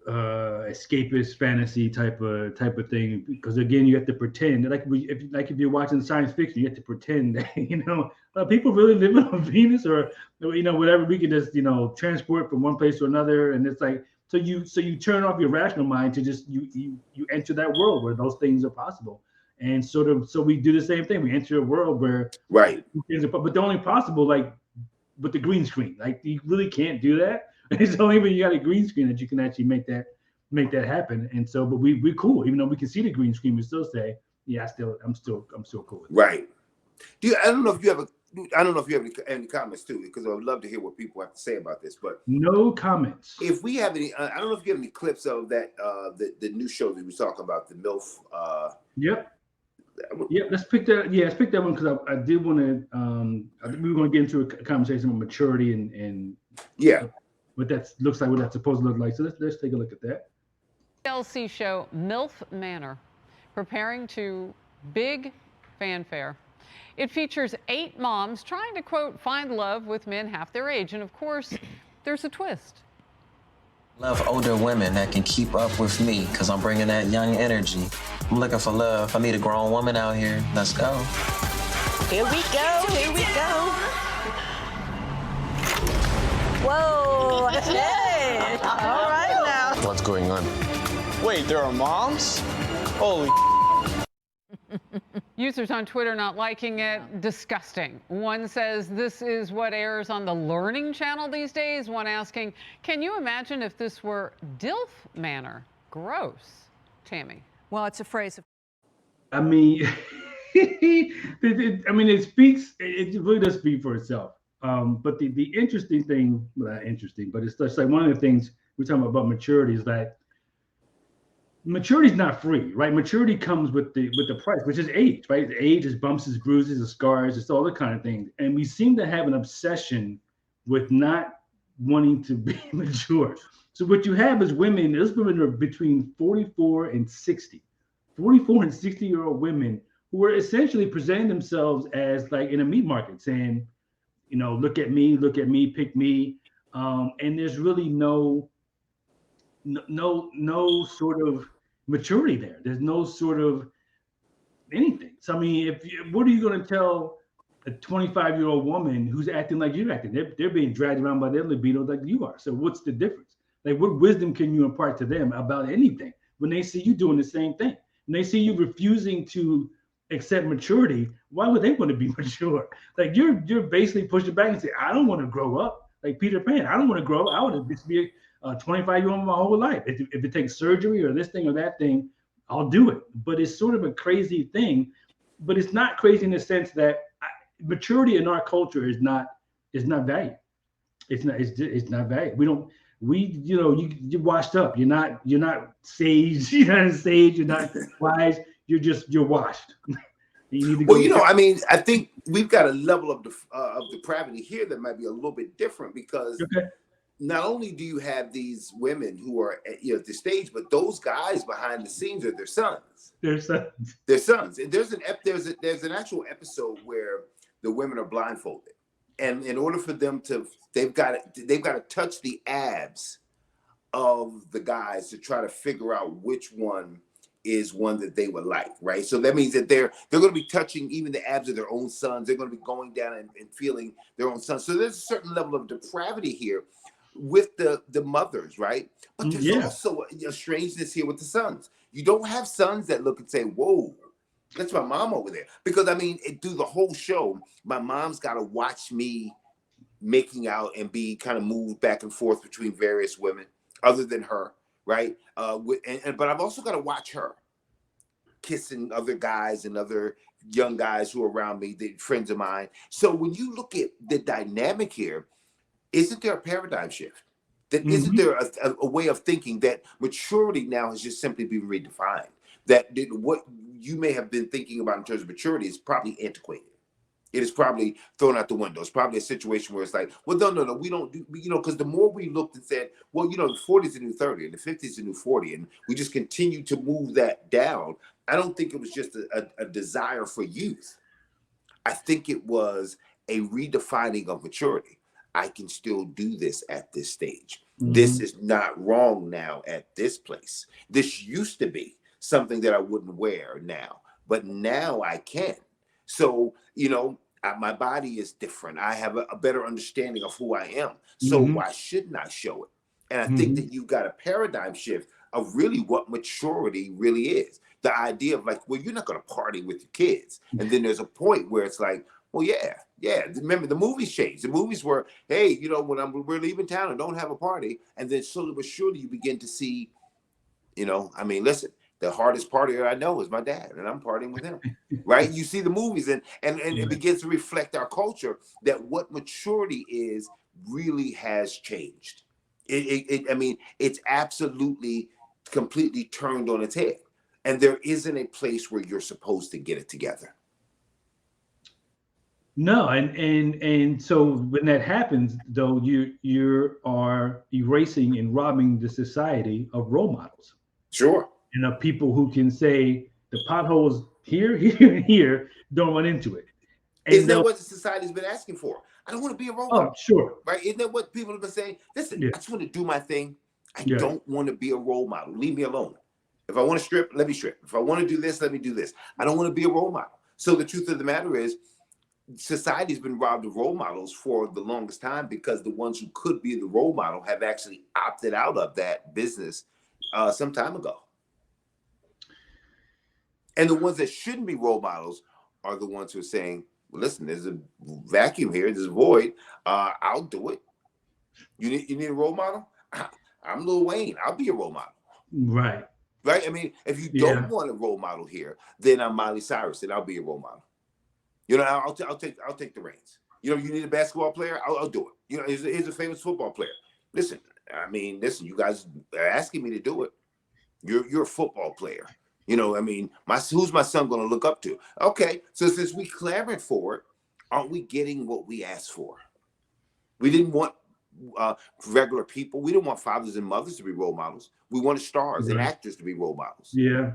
escapist fantasy type of thing, because again you have to pretend if you're watching science fiction, you have to pretend that people really living on Venus or whatever. We can just transport from one place to another, and it's like so you turn off your rational mind to just you enter that world where those things are possible. And so we do the same thing. We enter a world where things are, but they're only possible like with the green screen. Like you really can't do that. It's only when you got a green screen that you can actually make that happen. And so, but we're cool, even though we can see the green screen. We still say, yeah, I'm still cool with it. Right. I don't know if you have any comments too, because I would love to hear what people have to say about this. But no comments. If we have any, I don't know if you have any clips of that the new show that we were talking about, the MILF. Yep. Yeah, let's pick that. Yeah, let's pick that one because I did want to. We were going to get into a conversation about maturity and what that looks like, what that's supposed to look like. So let's take a look at that. TLC show MILF Manor, preparing to big fanfare. It features 8 moms trying to, quote, find love with men half their age. And of course, there's a twist. Love older women that can keep up with me because I'm bringing that young energy. I'm looking for love. I need a grown woman out here. Let's go. Here we go. Here we go. Whoa. Hey. All right now. What's going on? Wait, there are moms? Holy. Users on Twitter not liking it. Disgusting. One says this is what airs on the Learning Channel these days. One asking, can you imagine if this were DILF Manor? Gross. Tammy. Well, it's a phrase. I mean, it speaks. It really does speak for itself. But the interesting thing, well, not interesting, but it's just like one of the things we're talking about maturity is that maturity is not free, right? Maturity comes with the price, which is age, right? The age is bumps, is bruises, is scars, it's all the kind of things. And we seem to have an obsession with not wanting to be mature. So what you have is women, those women are between 44 and 60. 44 and 60-year-old women who are essentially presenting themselves as like in a meat market, saying, you know, look at me, pick me. And there's really no sort of maturity there. There's no sort of anything. So I mean, what are you going to tell a 25-year-old woman who's acting like you're acting? They're being dragged around by their libido like you are. So what's the difference? Like, what wisdom can you impart to them about anything when they see you doing the same thing? When they see you refusing to accept maturity, why would they want to be mature? Like you're basically pushing back and say, I don't want to grow up like Peter Pan. I don't want to grow up. I want to be a 25-year-old my whole life. If it takes surgery or this thing or that thing, I'll do it. But it's sort of a crazy thing. But it's not crazy in the sense that maturity in our culture is not valued. It's not valued. You're washed up. You're not sage. You're not sage. You're not wise. You're washed. I mean, I think we've got a level of depravity here that might be a little bit different because not only do you have these women who are at the stage, but those guys behind the scenes are their sons. Their sons. And there's an actual episode where the women are blindfolded, and in order for them to, they've got to touch the abs of the guys to try to figure out which one is one that they would like, right? So that means that they're going to be touching even the abs of their own sons. They're going to be going down and feeling their own sons. So there's a certain level of depravity here with the mothers, right? But there's also a strangeness here with the sons. You don't have sons that look and say, whoa, that's my mom over there. Because I mean, through the whole show, my mom's got to watch me making out and be kind of moved back and forth between various women other than her. Right. But I've also got to watch her kissing other guys and other young guys who are around me, the friends of mine. So when you look at the dynamic here, isn't there a paradigm shift? That isn't there a way of thinking that maturity now has just simply been redefined? That what you may have been thinking about in terms of maturity is probably antiquated. It is probably thrown out the window. It's probably a situation where it's like, well, no, we don't do, because the more we looked and said, well, the 40 is the new 30 and the 50 is the new 40, and we just continue to move that down. I don't think it was just a desire for youth. I think it was a redefining of maturity. I can still do this at this stage. This is not wrong now at this place. This used to be something that I wouldn't wear now, but now I can. So, my body is different. I have a better understanding of who I am. So why shouldn't I show it? And I think that you've got a paradigm shift of really what maturity really is. The idea of like, well, you're not going to party with your kids. And then there's a point where it's like, well, yeah. Remember, the movies changed. The movies were, hey, when we're leaving town and don't have a party. And then slowly but surely you begin to see, listen, the hardest partier I know is my dad, and I'm partying with him, right? You see the movies, and it begins to reflect our culture that what maturity is really has changed. It's absolutely completely turned on its head, and there isn't a place where you're supposed to get it together. No, and so when that happens, though, you are erasing and robbing the society of role models. Sure. And of people who can say the potholes here, here, and here, don't run into it. And isn't that what the society's been asking for? I don't want to be a role model. Oh, sure. Right? Isn't that what people have been saying? Listen, I just want to do my thing. I don't want to be a role model. Leave me alone. If I want to strip, let me strip. If I want to do this, let me do this. I don't want to be a role model. So the truth of the matter is, society's been robbed of role models for the longest time because the ones who could be the role model have actually opted out of that business some time ago. And the ones that shouldn't be role models are the ones who are saying, well, listen, there's a vacuum here, there's a void. I'll do it. You need a role model? I'm Lil Wayne. I'll be a role model. Right. Right? I mean, if you don't want a role model here, then I'm Miley Cyrus, and I'll be a role model. You know, I'll take the reins. You know, you need a basketball player, I'll do it. You know, here's a famous football player. Listen, you guys are asking me to do it. You're a football player. You know, I mean, who's my son going to look up to? Okay, so since we clamored for it, aren't we getting what we asked for? We didn't want regular people. We didn't want fathers and mothers to be role models. We wanted stars and actors to be role models. Yeah.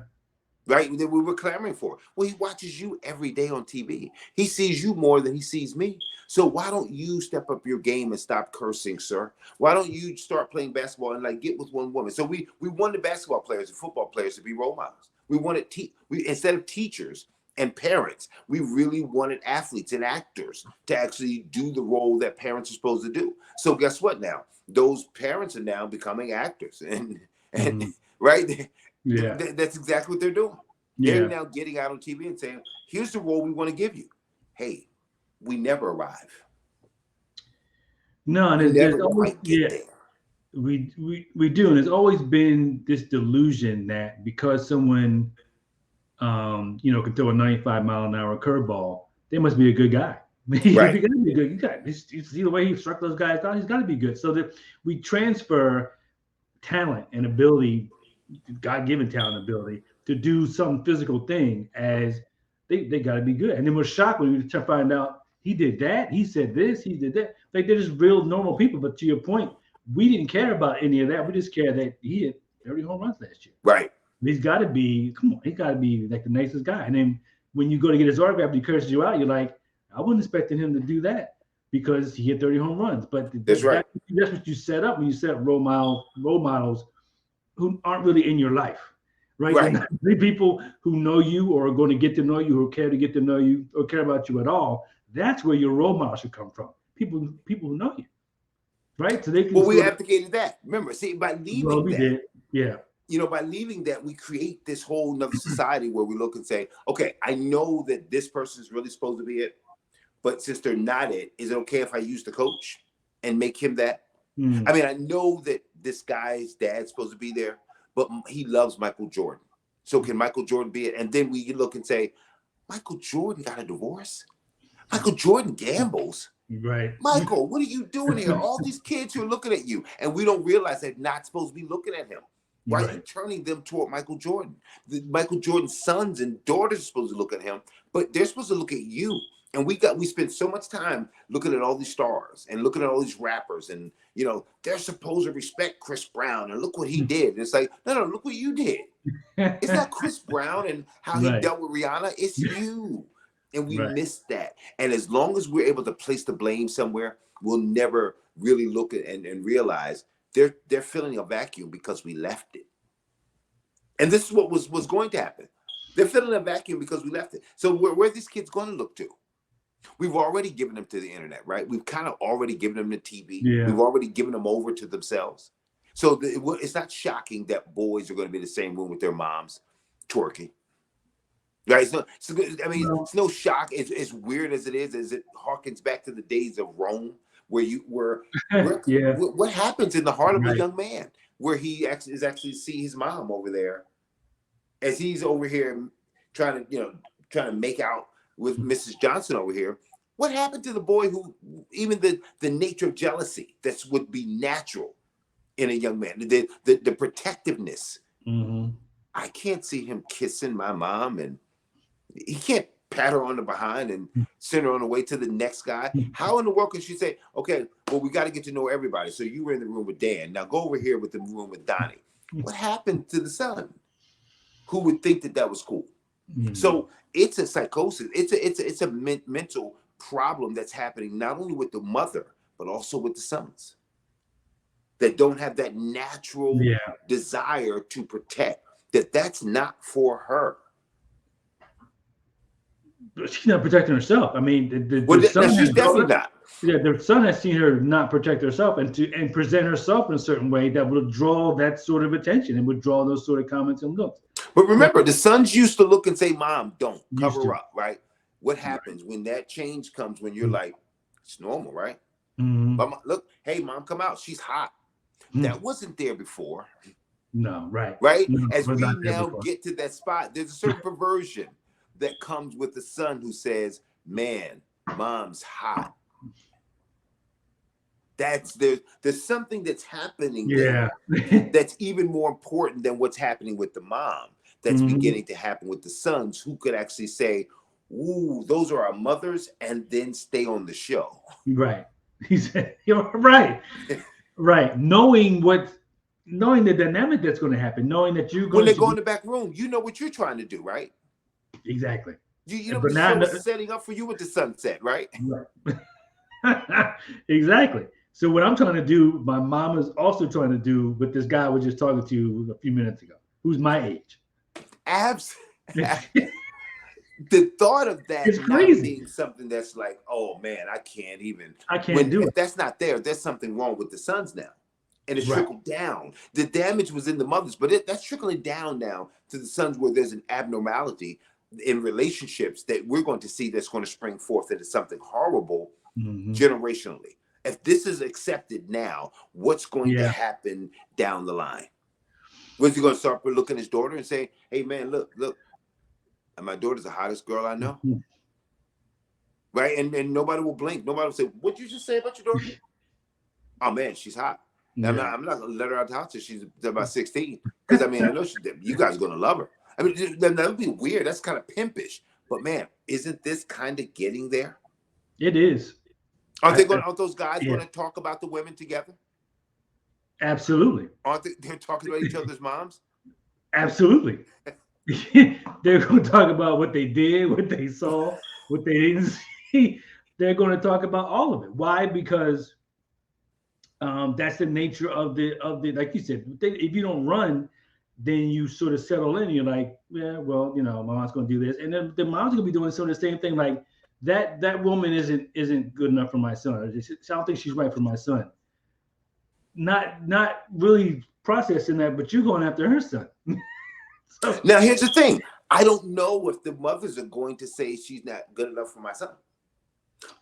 Right? That we were clamoring for. Well, he watches you every day on TV. He sees you more than he sees me. So why don't you step up your game and stop cursing, sir? Why don't you start playing basketball and like get with one woman? So we wanted basketball players and football players to be role models. We wanted instead of teachers and parents, we really wanted athletes and actors to actually do the role that parents are supposed to do. So guess what now? Those parents are now becoming actors and right? Yeah. That's exactly what they're doing. They're now getting out on TV and saying, here's the role we want to give you. Hey, we never arrive. No, and there's always, we do, and there's always been this delusion that because someone can throw a 95-mile-an-hour curveball, they must be a good guy. Right. He got to be a good guy. You see the way he struck those guys out, he's got to be good. So that we transfer talent and ability, God-given talent and ability, to do some physical thing as they got to be good. And then we're shocked when we find out he did that, he said this, he did that. Like they're just real normal people. But to your point, we didn't care about any of that. We just cared that he hit 30 home runs last year. Right. He's got to be, he's got to be like the nicest guy. And then when you go to get his autograph, he curses you out. You're like, I wasn't expecting him to do that because he hit 30 home runs. But that's right. That's what you set up when you set up role models who aren't really in your life, right? Right. The people who know you or are going to get to know you, or care to get to know you, or care about you at all. That's where your role model should come from. People who know you, right? So they can. Well, we abdicated that. Remember, see, by leaving did. Yeah. You know, by leaving that, we create this whole nother society where we look and say, okay, I know that this person is really supposed to be it, but since they're not it, is it okay if I use the coach and make him that? I mean, I know that this guy's dad's supposed to be there, but he loves Michael Jordan. So can Michael Jordan be it? And then we look and say, Michael Jordan got a divorce? Michael Jordan gambles? Right. Michael, what are you doing here? All these kids who are looking at you, and we don't realize they're not supposed to be looking at him. Right? And turning them toward Michael Jordan. Michael Jordan's sons and daughters are supposed to look at him, but they're supposed to look at you. And we spent so much time looking at all these stars and looking at all these rappers, and they're supposed to respect Chris Brown and look what he did. And it's like, no, look what you did. It's not Chris Brown and how he dealt with Rihanna. It's you. And we missed that. And as long as we're able to place the blame somewhere, we'll never really look at and realize they're filling a vacuum because we left it. And this is what was going to happen. They're filling a vacuum because we left it. So where are these kids going to look to? We've already given them to the internet, right? We've kind of already given them to TV. Yeah. We've already given them over to themselves. So it's not shocking that boys are going to be in the same room with their moms twerking. Right? It's no shock. As weird as it is, as it harkens back to the days of Rome, what happens in the heart of a young man, where he actually see his mom over there, as he's over here trying to make out with Mrs. Johnson over here. What happened to the boy who, even the nature of jealousy that would be natural in a young man, the protectiveness. I can't see him kissing my mom, and he can't pat her on the behind and send her on the way to the next guy. How in the world can she say, okay, well, we got to get to know everybody. So you were in the room with Dan. Now go over here with the room with Donnie. What happened to the son? Who would think that was cool? So it's a psychosis. It's a mental problem that's happening not only with the mother, but also with the sons that don't have that natural desire to protect. That's not for her. She's not protecting herself. I mean, she's definitely not. Yeah, the son has seen her not protect herself and present herself in a certain way that will draw that sort of attention and would draw those sort of comments and looks. But remember, the sons used to look and say, "Mom, don't Used cover to. up." Right? What happens when that change comes? When you're like, it's normal, right? Mhm. But look, hey, mom, come out. She's hot. That wasn't there before, No, right. right? No, it As was we not there now before. get to that spot, there's a certain perversion that comes with the son who says, "Man, mom's hot." There's something that's happening Yeah. there that's even more important than what's happening with the mom. That's Mhm. beginning to happen with the sons who could actually say, "Ooh, those are our mothers," and then stay on the show. Right. He said, "You're right." Right. Knowing the dynamic that's going to happen, knowing that you're When going they to go be in the back room, you know what you're trying to do, right? exactly. You know what But the now, show is setting up for you with the sunset, right? right. Exactly. So what I'm trying to do, my mom is also trying to do with this guy I was just talking to a few minutes ago, who's my age. Abs. The thought of that It's not crazy. being something that's like, oh man, I can't even. I can't do If it. that's not there, there's something wrong with the sons now, and it's Right. trickled down. The damage was in the mothers, but that's trickling down now to the sons where there's an abnormality in relationships that we're going to see that's going to spring forth into something horrible Mhm. generationally. If this is accepted now, what's going to Yeah. happen down the line? Was he going to start looking at his daughter and say, "Hey man, look, and my daughter's the hottest girl I know," Mhm. right? And nobody will blink. Nobody will say, "What'd you just say about your daughter?" "Oh man, she's hot." And Yeah. I'm not gonna let her out the house till she's about 16, because I mean I know you guys are gonna love her. I mean that would be weird. That's kind of pimpish. But man, isn't this kind of getting there? It is. Aren't those guys Yeah. going to talk about the women together? Absolutely. Aren't they're talking about each other's moms? Absolutely. They're going to talk about what they did, what they saw, what they didn't see. They're going to talk about all of it. Why? Because that's the nature of the like you said. If you don't run, then you sort of settle in. And you're like, yeah, well, my mom's going to do this, and then the mom's going to be doing sort of the same thing. Like that woman isn't good enough for my son. I don't think she's right for my son. Not really processing that, but you're going after her son. So, Now here's the thing. I don't know if the mothers are going to say she's not good enough for my son.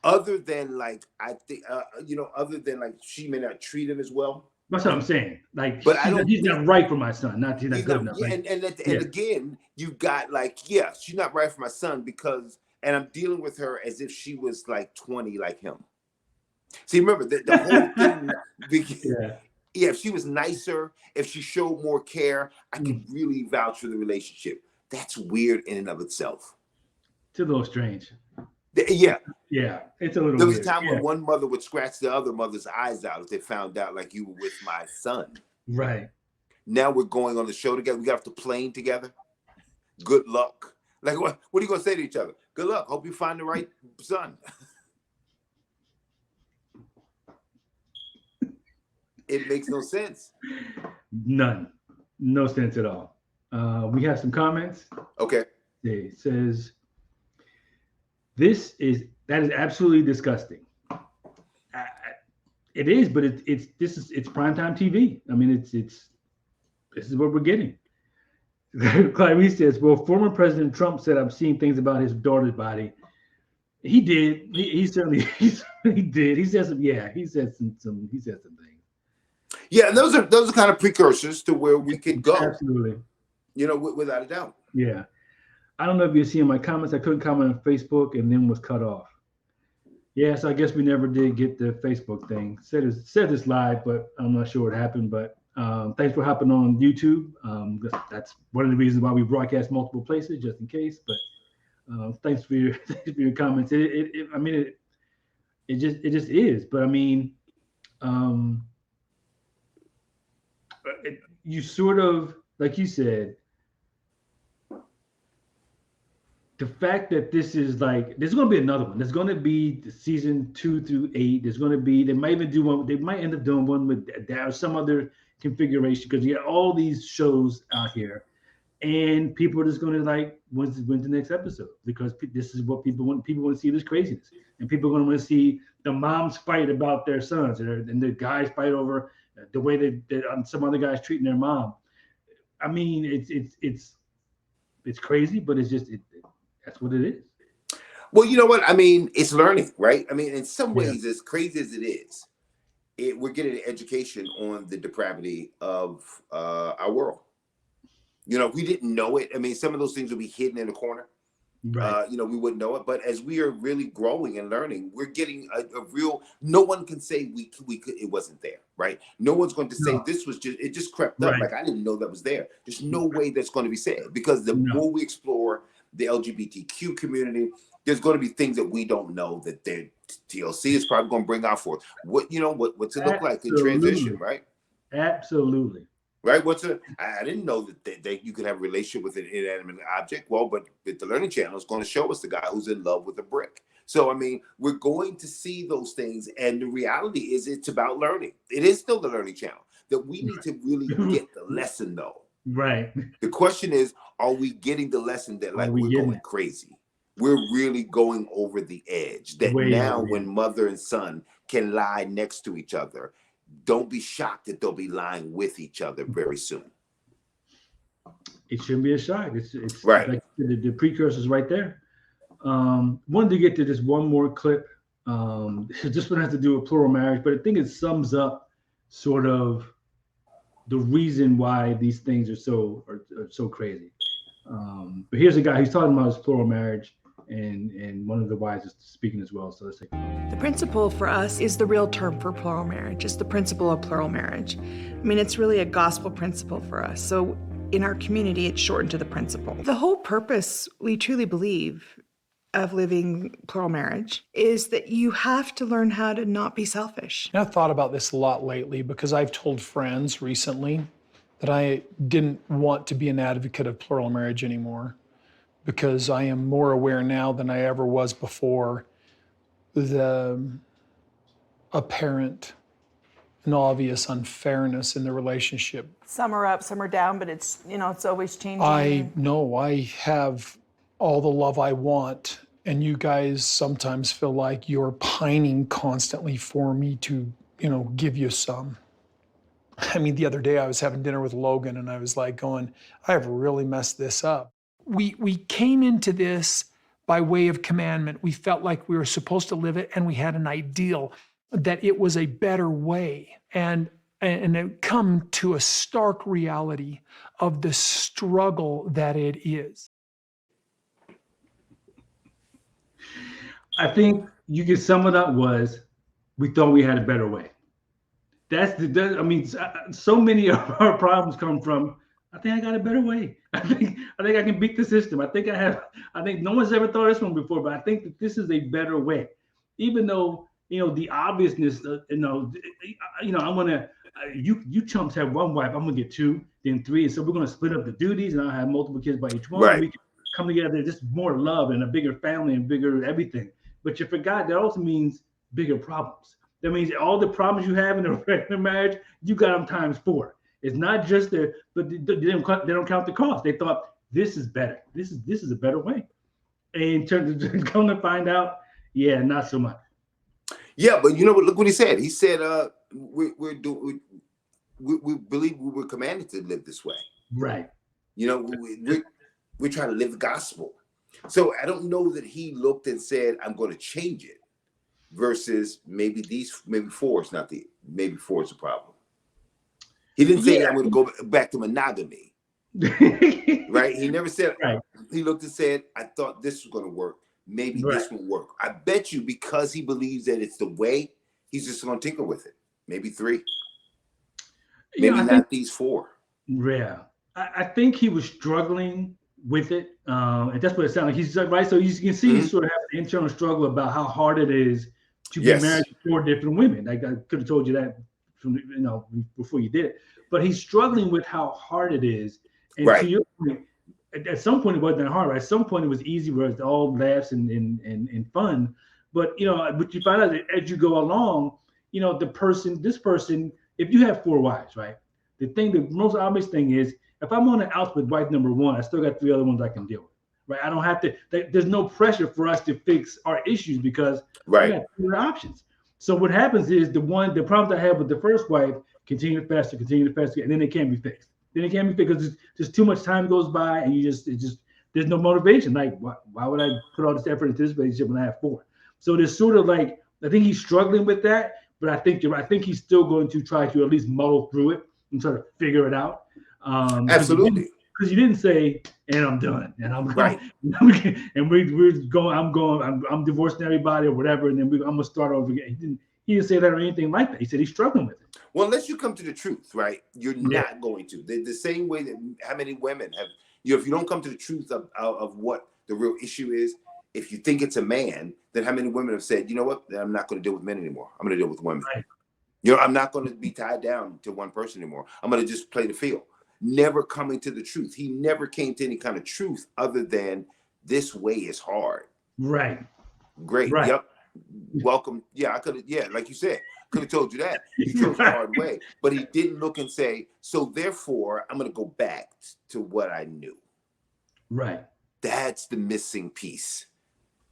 Other than like, I think, other than like she may not treat him as well. that's what I'm saying. Like, But he's not right for my son. He's not he's good not, enough. yeah, Like, and again, you got like, yeah, she's not right for my son because, and I'm dealing with her as if she was like 20, like him. See, remember the whole thing. Yeah, if she was nicer, if she showed more care, I could really vouch for the relationship. That's weird in and of itself. It's a little strange. Yeah. Yeah, it's a little There was weird. a time when one mother would scratch the other mother's eyes out if they found out like you were with my son. Right. Now we're going on the show together. We got off the plane together. Good luck. Like what are you gonna say to each other? Good luck. Hope you find the right son. It makes no sense. None. No sense at all. We have some comments. Okay. It says, that is absolutely disgusting. It is, but it's primetime TV. I mean, this is what we're getting. Clarice says, well, former President Trump said, "I'm seeing things about his daughter's body." He did. He certainly he did. He said some. Yeah, he said some. He said some things. Yeah, and those are kind of precursors to where we could go. Absolutely. Without a doubt. Yeah. I don't know if you're seeing my comments. I couldn't comment on Facebook and then was cut off. Yeah, so I guess we never did get the Facebook thing. Said this live, but I'm not sure what happened. But thanks for hopping on YouTube. That's one of the reasons why we broadcast multiple places, just in case. But thanks for your comments. It just is. But I mean, you sort of, like you said, the fact that this is like, there's going to be another one. There's going to be the season 2 through 8. There's going to be, they might even do one. They might end up doing one with some other configuration, because you got all these shows out here, and people are just going to like, when's the next episode? Because this is what people want. People want to see this craziness, and people are going to want to see the moms fight about their sons, and the guys fight over the way that some other guys treating their mom. I mean, It's crazy, but it's just that's what it is. Well, you know what? I mean, it's learning, right? I mean, in some Yeah. ways, as crazy as it is, we're getting an education on the depravity of our world. You know, if we didn't know it, I mean, some of those things would be hidden in a corner. Right. You know, we wouldn't know it. But as we are really growing and learning, we're getting a real. No one can say we could. It wasn't there, right? No one's going to say this was just. It just crept up. Right. Like I didn't know that was there. There's no way that's going to be said, because the more we explore the LGBTQ community, there's going to be things that we don't know that TLC is probably going to bring out for us. What's it look like in transition, right? Absolutely. Right. I didn't know that you could have a relationship with an inanimate object. Well, but the Learning Channel is going to show us the guy who's in love with a brick. So, I mean, we're going to see those things. And the reality is it's about learning. It is still the Learning Channel. That we need to really get the lesson, though. Right. The question is, are we getting the lesson that we're going crazy? We're really going over the edge. That when mother and son can lie next to each other, don't be shocked that they'll be lying with each other very soon. It shouldn't be a shock. It's right. Like the precursor's right there. Wanted to get to this one more clip. This one has to do with plural marriage, but I think it sums up sort of the reason why these things are so crazy. But here's a guy who's talking about his plural marriage, and one of the wives is speaking as well. So let's take a look. The principle for us is the real term for plural marriage. It's the principle of plural marriage. I mean, it's really a gospel principle for us. So in our community, it's shortened to the principle. The whole purpose, we truly believe, of living plural marriage is that you have to learn how to not be selfish. I've thought about this a lot lately because I've told friends recently that I didn't want to be an advocate of plural marriage anymore, because I am more aware now than I ever was before the apparent and obvious unfairness in the relationship. Some are up, some are down, but it's always changing. I know I have all the love I want, and you guys sometimes feel like you're pining constantly for me to, give you some. I mean, the other day I was having dinner with Logan and I was like going, I have really messed this up. We came into this by way of commandment. We felt like we were supposed to live it, and we had an ideal that it was a better way. And it come to a stark reality of the struggle that it is. I think you can sum it up was, we thought we had a better way. So many of our problems come from, I think I got a better way. I think I can beat the system. I think no one's ever thought of this one before, but I think that this is a better way. Even though, the obviousness, I'm gonna, you chumps have one wife, I'm gonna get two, then three. And so we're gonna split up the duties, and I'll have multiple kids by each one. Right. We can come together, just more love and a bigger family and bigger everything. But you forgot that also means bigger problems. That means all the problems you have in a regular marriage, you got them times 4. It's not just but they don't count the cost. They thought this is better. This is a better way. And in terms of come to find out, not so much. Yeah, but you know what? Look what he said. He said, we believe we were commanded to live this way. Right. We're trying to live the gospel. So I don't know that he looked and said, I'm going to change it, versus maybe 4 is maybe 4 is the problem. He didn't say I'm going to go back to monogamy. Right? He never said, right. He looked and said, I thought this was going to work. Maybe this will work. I bet you, because he believes that it's the way, he's just going to tinker with it. Maybe 3. Maybe not these 4. Yeah. I think he was struggling with it. And that's what it sounded like. He's right. So you can see he sort of has an internal struggle about how hard it is to be married to 4 different women. Like, I could have told you that from before you did it. But he's struggling with how hard it is. And to your point, at some point it wasn't that hard. Right? At some point it was easy, where it's all laughs and fun. But but you find out that as you go along, this person, if you have 4 wives, right? The most obvious thing is, if I'm on the outs with wife number 1, I still got 3 other ones I can deal with, right? I don't have to. There's no pressure for us to fix our issues, because we got 3 options. So what happens is the problems I have with the first wife continue to fester, and then they can't be fixed. Then it can't be fixed because just too much time goes by, and there's no motivation. Like, why would I put all this effort into this relationship when I have 4? So there's sort of like, I think he's struggling with that, but I think I think he's still going to try to at least muddle through it and try to figure it out. Absolutely. Because you didn't say, and I'm done, and I'm Right. and we're going, I'm divorcing everybody or whatever, and then I'm gonna start over again. He didn't say that or anything like that. He said he's struggling with it. Well, unless you come to the truth, right? You're Yeah. not going to. The same way that how many women have, if you don't come to the truth of what the real issue is, if you think it's a man, then how many women have said, you know what, I'm not going to deal with men anymore. I'm going to deal with women. Right. I'm not going to be tied down to one person anymore. I'm going to just play the field. Never coming to the truth. He never came to any kind of truth other than this way is hard. Right. Great. Right. Yep. Welcome. Yeah, I could have, yeah, like you said, could have told you that. You chose the hard way. But he didn't look and say, so therefore, I'm going to go back to what I knew. Right. That's the missing piece.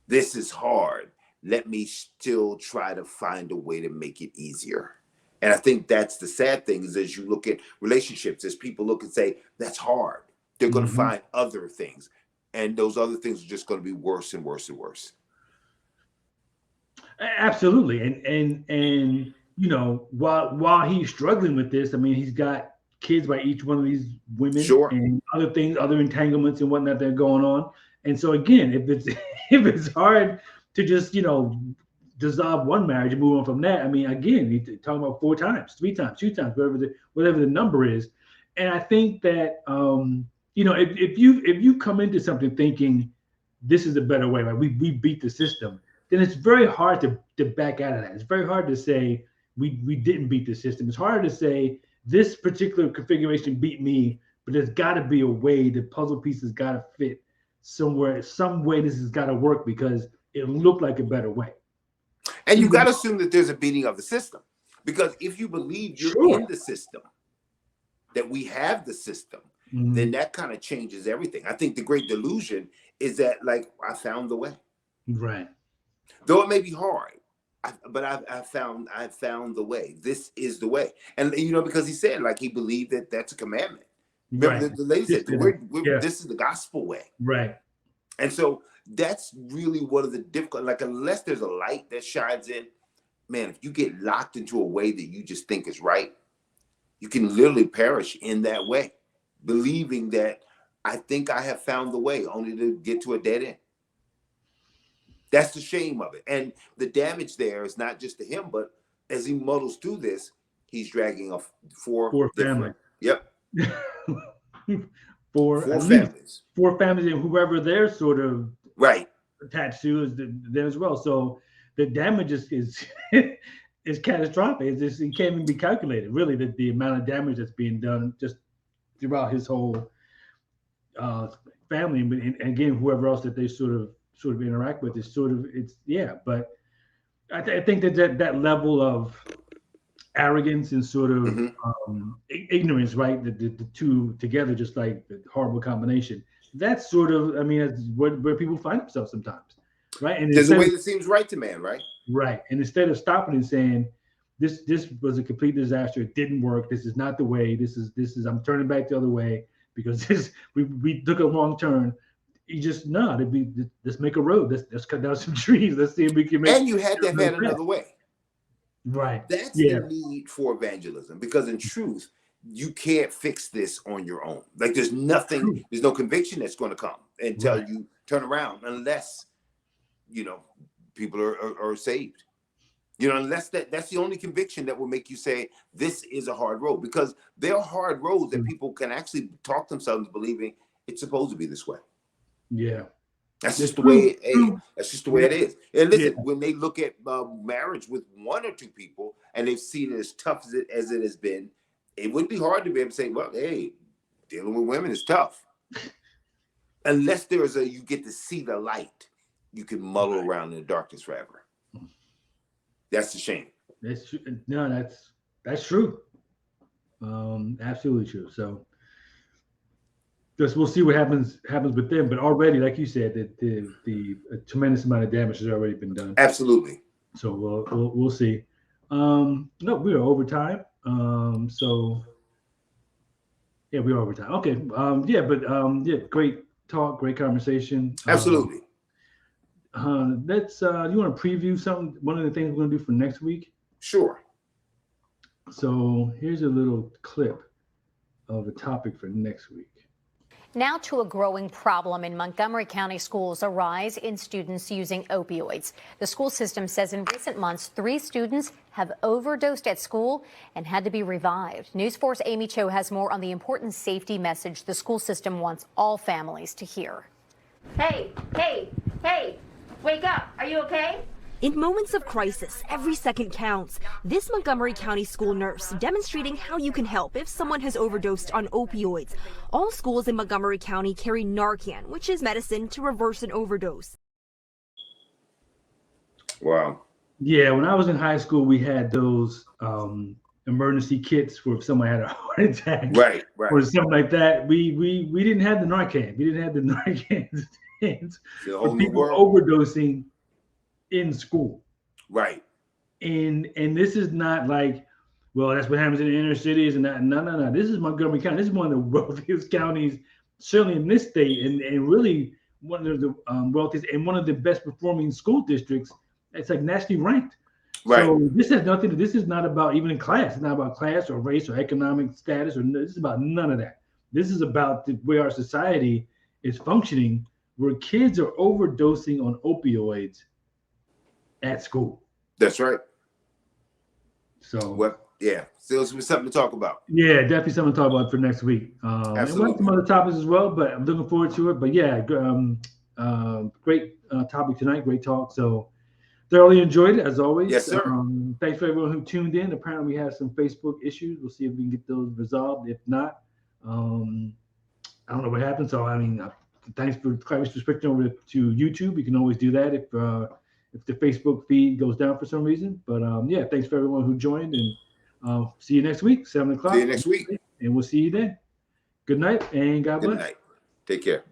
This is hard. Let me still try to find a way to make it easier. And I think that's the sad thing is as you look at relationships, as people look and say, that's hard. They're going to find other things. And those other things are just going to be worse and worse and worse. Absolutely. And you know, while he's struggling with this, I mean, he's got kids by each one of these women, Sure. and other things, other entanglements and whatnot that are going on. And so again, if it's hard to just, you know, dissolve one marriage and move on from that, I mean, again, you're talking about 4 times, 3 times, 2 times, whatever the number is. And I think that you know, if you come into something thinking this is a better way, like we beat the system, then it's very hard to back out of that. It's very hard to say we didn't beat the system. It's harder to say this particular configuration beat me, but there's got to be a way. The puzzle pieces got to fit somewhere. Some way this has got to work because it looked like a better way. And you got to assume that there's a beating of the system, because if you believe you're Sure. in the system, that we have the system, then that kind of changes everything. I think the great delusion is that, like, I found the way. Right. Though it may be hard, but I found the way. This is the way. And, you know, because he said, like, he believed that that's a commandment. Remember, Right. the lady said, Yeah. this is the gospel way. Right. And so that's really one of the difficult, like, unless there's a light that shines in, man, if you get locked into a way that you just think is right, you can literally perish in that way, believing that I think I have found the way, only to get to a dead end. That's the shame of it. And the damage there is not just to him, but as he muddles through this, he's dragging four families. Yep. Four Four families. 4 families, and whoever they're sort of Right. attached to is there as well. So the damage is is catastrophic. It can't even be calculated. Really, the amount of damage that's being done just throughout his whole family, and again, whoever else that they sort of interact with is But I think that level of arrogance and sort of ignorance, right? The two together, just like the horrible combination. That's sort of, I mean, that's where people find themselves sometimes, right? And there's a way that seems right to man, right? Right. And instead of stopping and saying, this was a complete disaster, it didn't work, this is not the way, this is I'm turning back the other way because we took a wrong turn. You just let's make a road, let's cut down some trees, let's see if we can make. And you had to have had another way. Right. That's the need for evangelism, because in truth, you can't fix this on your own. Like there's no conviction that's going to come and tell you turn around unless, you know, people are saved. You know, unless that's the only conviction that will make you say this is a hard road, because there are hard roads that people can actually talk themselves believing it's supposed to be this way. Yeah. That's just the way. That's just the way it is. And listen, when they look at marriage with 1 or 2 people, and they've seen it as tough as it has been, it would be hard to be able to say, "Well, hey, dealing with women is tough." Unless you get to see the light, you can muddle around in the darkness forever. That's the shame. That's true. No, that's true. Absolutely true. So. We'll see what happens with them, but already, like you said, that the tremendous amount of damage has already been done. Absolutely. So we'll see. No, we are over time. So yeah, we are over time. Okay. But great talk, great conversation. Absolutely. Let's. You want to preview something? One of the things we're going to do for next week. Sure. So here's a little clip of a topic for next week. Now to a growing problem in Montgomery County schools, a rise in students using opioids. The school system says in recent months, 3 students have overdosed at school and had to be revived. News 4's Amy Cho has more on the important safety message the school system wants all families to hear. Hey, wake up. Are you okay? In moments of crisis, every second counts. This Montgomery County school nurse demonstrating how you can help if someone has overdosed on opioids. All schools in Montgomery County carry Narcan, which is medicine to reverse an overdose. Wow. Yeah, when I was in high school, we had those emergency kits for if someone had a heart attack, Right. or something like that. We didn't have the Narcan. We didn't have the Narcan for people overdosing in school. Right. And this is not like, well, that's what happens in the inner cities and that. No. This is Montgomery County. This is one of the wealthiest counties, certainly in this state, and really one of the wealthiest and one of the best performing school districts. It's like nationally ranked. Right. So this has nothing. This is not about even class. It's not about class or race or economic status this is about none of that. This is about the way our society is functioning, where kids are overdosing on opioids at school. That's right. So well, yeah, still something to talk about. Yeah, definitely something to talk about for next week. And we'll have some other topics as well, but I'm looking forward to it. But yeah, great topic tonight, great talk. So thoroughly enjoyed it as always. Yes, sir. Thanks for everyone who tuned in. Apparently we have some Facebook issues. We'll see if we can get those resolved. If not, I don't know what happened. So I mean, thanks for switching over to YouTube. You can always do that if the Facebook feed goes down for some reason. But yeah, thanks for everyone who joined, and see you next week, 7 o'clock. See you next week. And we'll see you then. Good night and God bless. Good night. Take care.